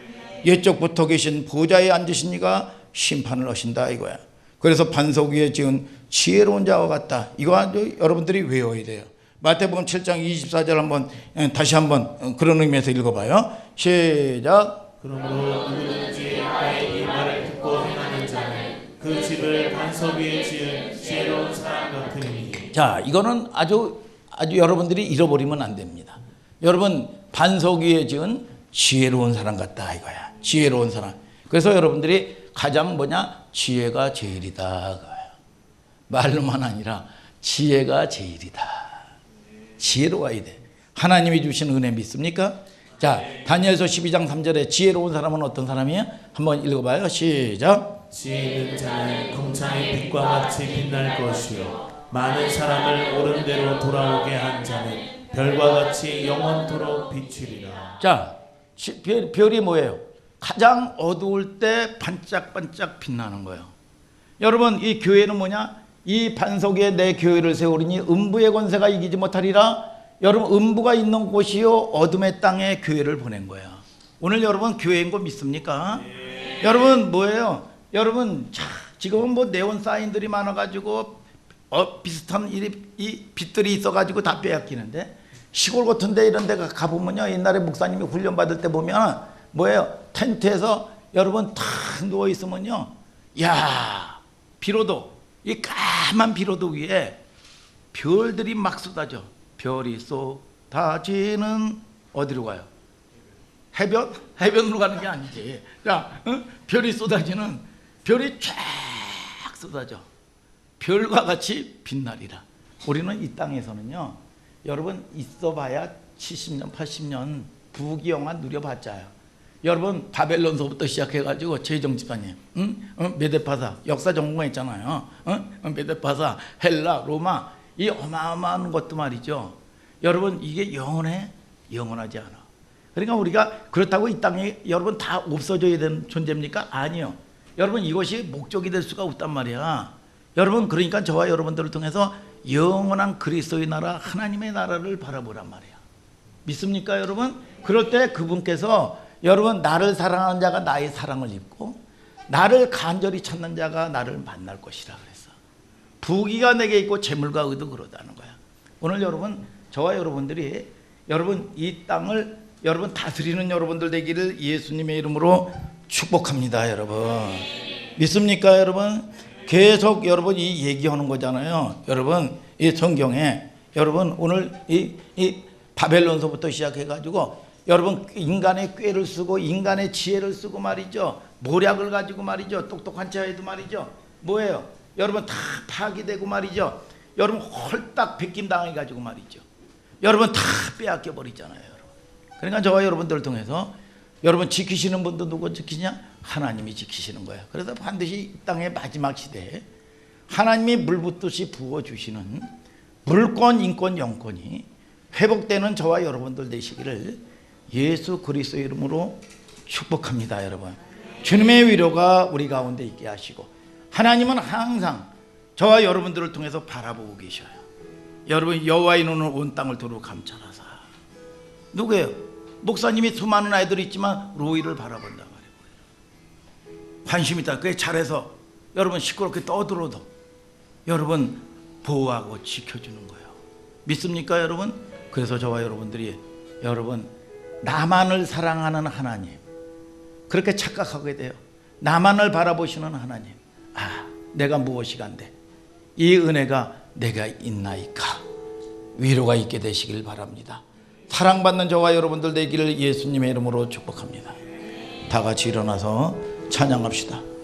S1: 옛적부터 계신 보좌에 앉으신 이가 심판을 하신다 이거야. 그래서 반석 위에 지은 지혜로운 자와 같다. 이거 여러분들이 외워야 돼요. 마태복음 7장 24절 한번 다시 한번 그런 의미에서 읽어봐요. 시작.
S2: 그러므로 누구든지 나의 이 말을 듣고 행하는 자는 그 집을 반석 위에 지은 지혜로운 사람 같으니.
S1: 자, 이거는 아주 여러분들이 잃어버리면 안 됩니다. 여러분 반석 위에 지은 지혜로운 사람 같다 이거야. 지혜로운 사람. 그래서 여러분들이 가장 뭐냐? 지혜가 제일이다 그거야. 말로만 아니라 지혜가 제일이다. 지혜로워야 돼. 하나님이 주신 은혜 믿습니까? 자, 다니엘서 12장 3절에 지혜로운 사람은 어떤 사람이에요? 한번 읽어봐요. 시작.
S2: 지혜 있는 자는 궁창의 빛과 같이 빛날 것이요 많은 사람을 옳은 대로 돌아오게 한 자는 별과 같이 영원토록 비추리라.
S1: 자, 별이 뭐예요? 가장 어두울 때 반짝반짝 빛나는 거예요. 여러분 이 교회는 뭐냐? 이 반석 위에 내 교회를 세우리니 음부의 권세가 이기지 못하리라. 여러분 음부가 있는 곳이요 어둠의 땅에 교회를 보낸 거야. 오늘 여러분 교회인 거 믿습니까? 여러분 뭐예요? 여러분 지금은 뭐 네온 사인들이 많아가지고 비슷한 이 빛들이 있어가지고 다 빼앗기는데, 시골 같은데 이런 데 가보면요 옛날에 목사님이 훈련받을 때 보면 뭐예요? 텐트에서 여러분 탁 누워있으면요, 야 비로도 이 까만 비로도 위에 별들이 막 쏟아져. 별이 쏟아지는 어디로 가요? 해변으로 가는 게 아니지. 자, 별이 쏟아지는, 별이 쫙 쏟아져. 별과 같이 빛나리라. 우리는 이 땅에서는요 여러분 있어봐야 70년 80년 부귀영화 누려봤자요. 여러분 바벨론서부터 시작해가지고 최희정 집사님 메데파사 역사 전공했잖아요. 메데파사, 헬라, 로마, 이 어마어마한 것도 말이죠. 여러분 이게 영원해? 영원하지 않아. 그러니까 우리가 그렇다고 이 땅에 여러분 다 없어져야 되는 존재입니까? 아니요. 여러분 이것이 목적이 될 수가 없단 말이야. 여러분 그러니까 저와 여러분들을 통해서 영원한 그리스도의 나라, 하나님의 나라를 바라보란 말이야. 믿습니까 여러분? 그럴 때 그분께서 여러분 나를 사랑하는 자가 나의 사랑을 입고 나를 간절히 찾는 자가 나를 만날 것이라 그랬어. 부귀가 내게 있고 재물과 의도 그러다는 거야. 오늘 여러분 저와 여러분들이 여러분 이 땅을 여러분 다스리는 여러분들 되기를 예수님의 이름으로 축복합니다. 여러분 믿습니까 여러분? 계속 여러분 이 얘기하는 거잖아요. 여러분 이 성경에 여러분 오늘 이 바벨론서부터 시작해가지고 여러분 인간의 꾀를 쓰고 인간의 지혜를 쓰고 말이죠. 모략을 가지고 말이죠. 똑똑한 자에도 말이죠. 뭐예요? 여러분 다 파괴되고 말이죠. 여러분 홀딱 베낌 당해가지고 말이죠. 여러분 다 빼앗겨 버리잖아요. 여러분. 그러니까 저와 여러분들을 통해서 여러분 지키시는 분도 누구 지키냐? 하나님이 지키시는 거예요. 그래서 반드시 이 땅의 마지막 시대에 하나님이 물붓듯이 부어주시는 물권, 인권, 영권이 회복되는 저와 여러분들 되시기를 예수 그리스도의 이름으로 축복합니다. 여러분, 주님의 위로가 우리 가운데 있게 하시고, 하나님은 항상 저와 여러분들을 통해서 바라보고 계셔요. 여러분, 여호와의 눈은 온 땅을 두루 감찰하사. 누구예요? 목사님이 수많은 아이들이 있지만 로이를 바라본단 말이에요. 관심 있다. 그게 잘해서 여러분 시끄럽게 떠들어도 여러분 보호하고 지켜주는 거예요. 믿습니까 여러분? 그래서 저와 여러분들이 여러분 나만을 사랑하는 하나님, 그렇게 착각하게 돼요. 나만을 바라보시는 하나님, 아, 내가 무엇이간데 이 은혜가 내가 있나이까. 위로가 있게 되시길 바랍니다. 사랑받는 저와 여러분들 되기를 예수님의 이름으로 축복합니다. 다 같이 일어나서 찬양합시다.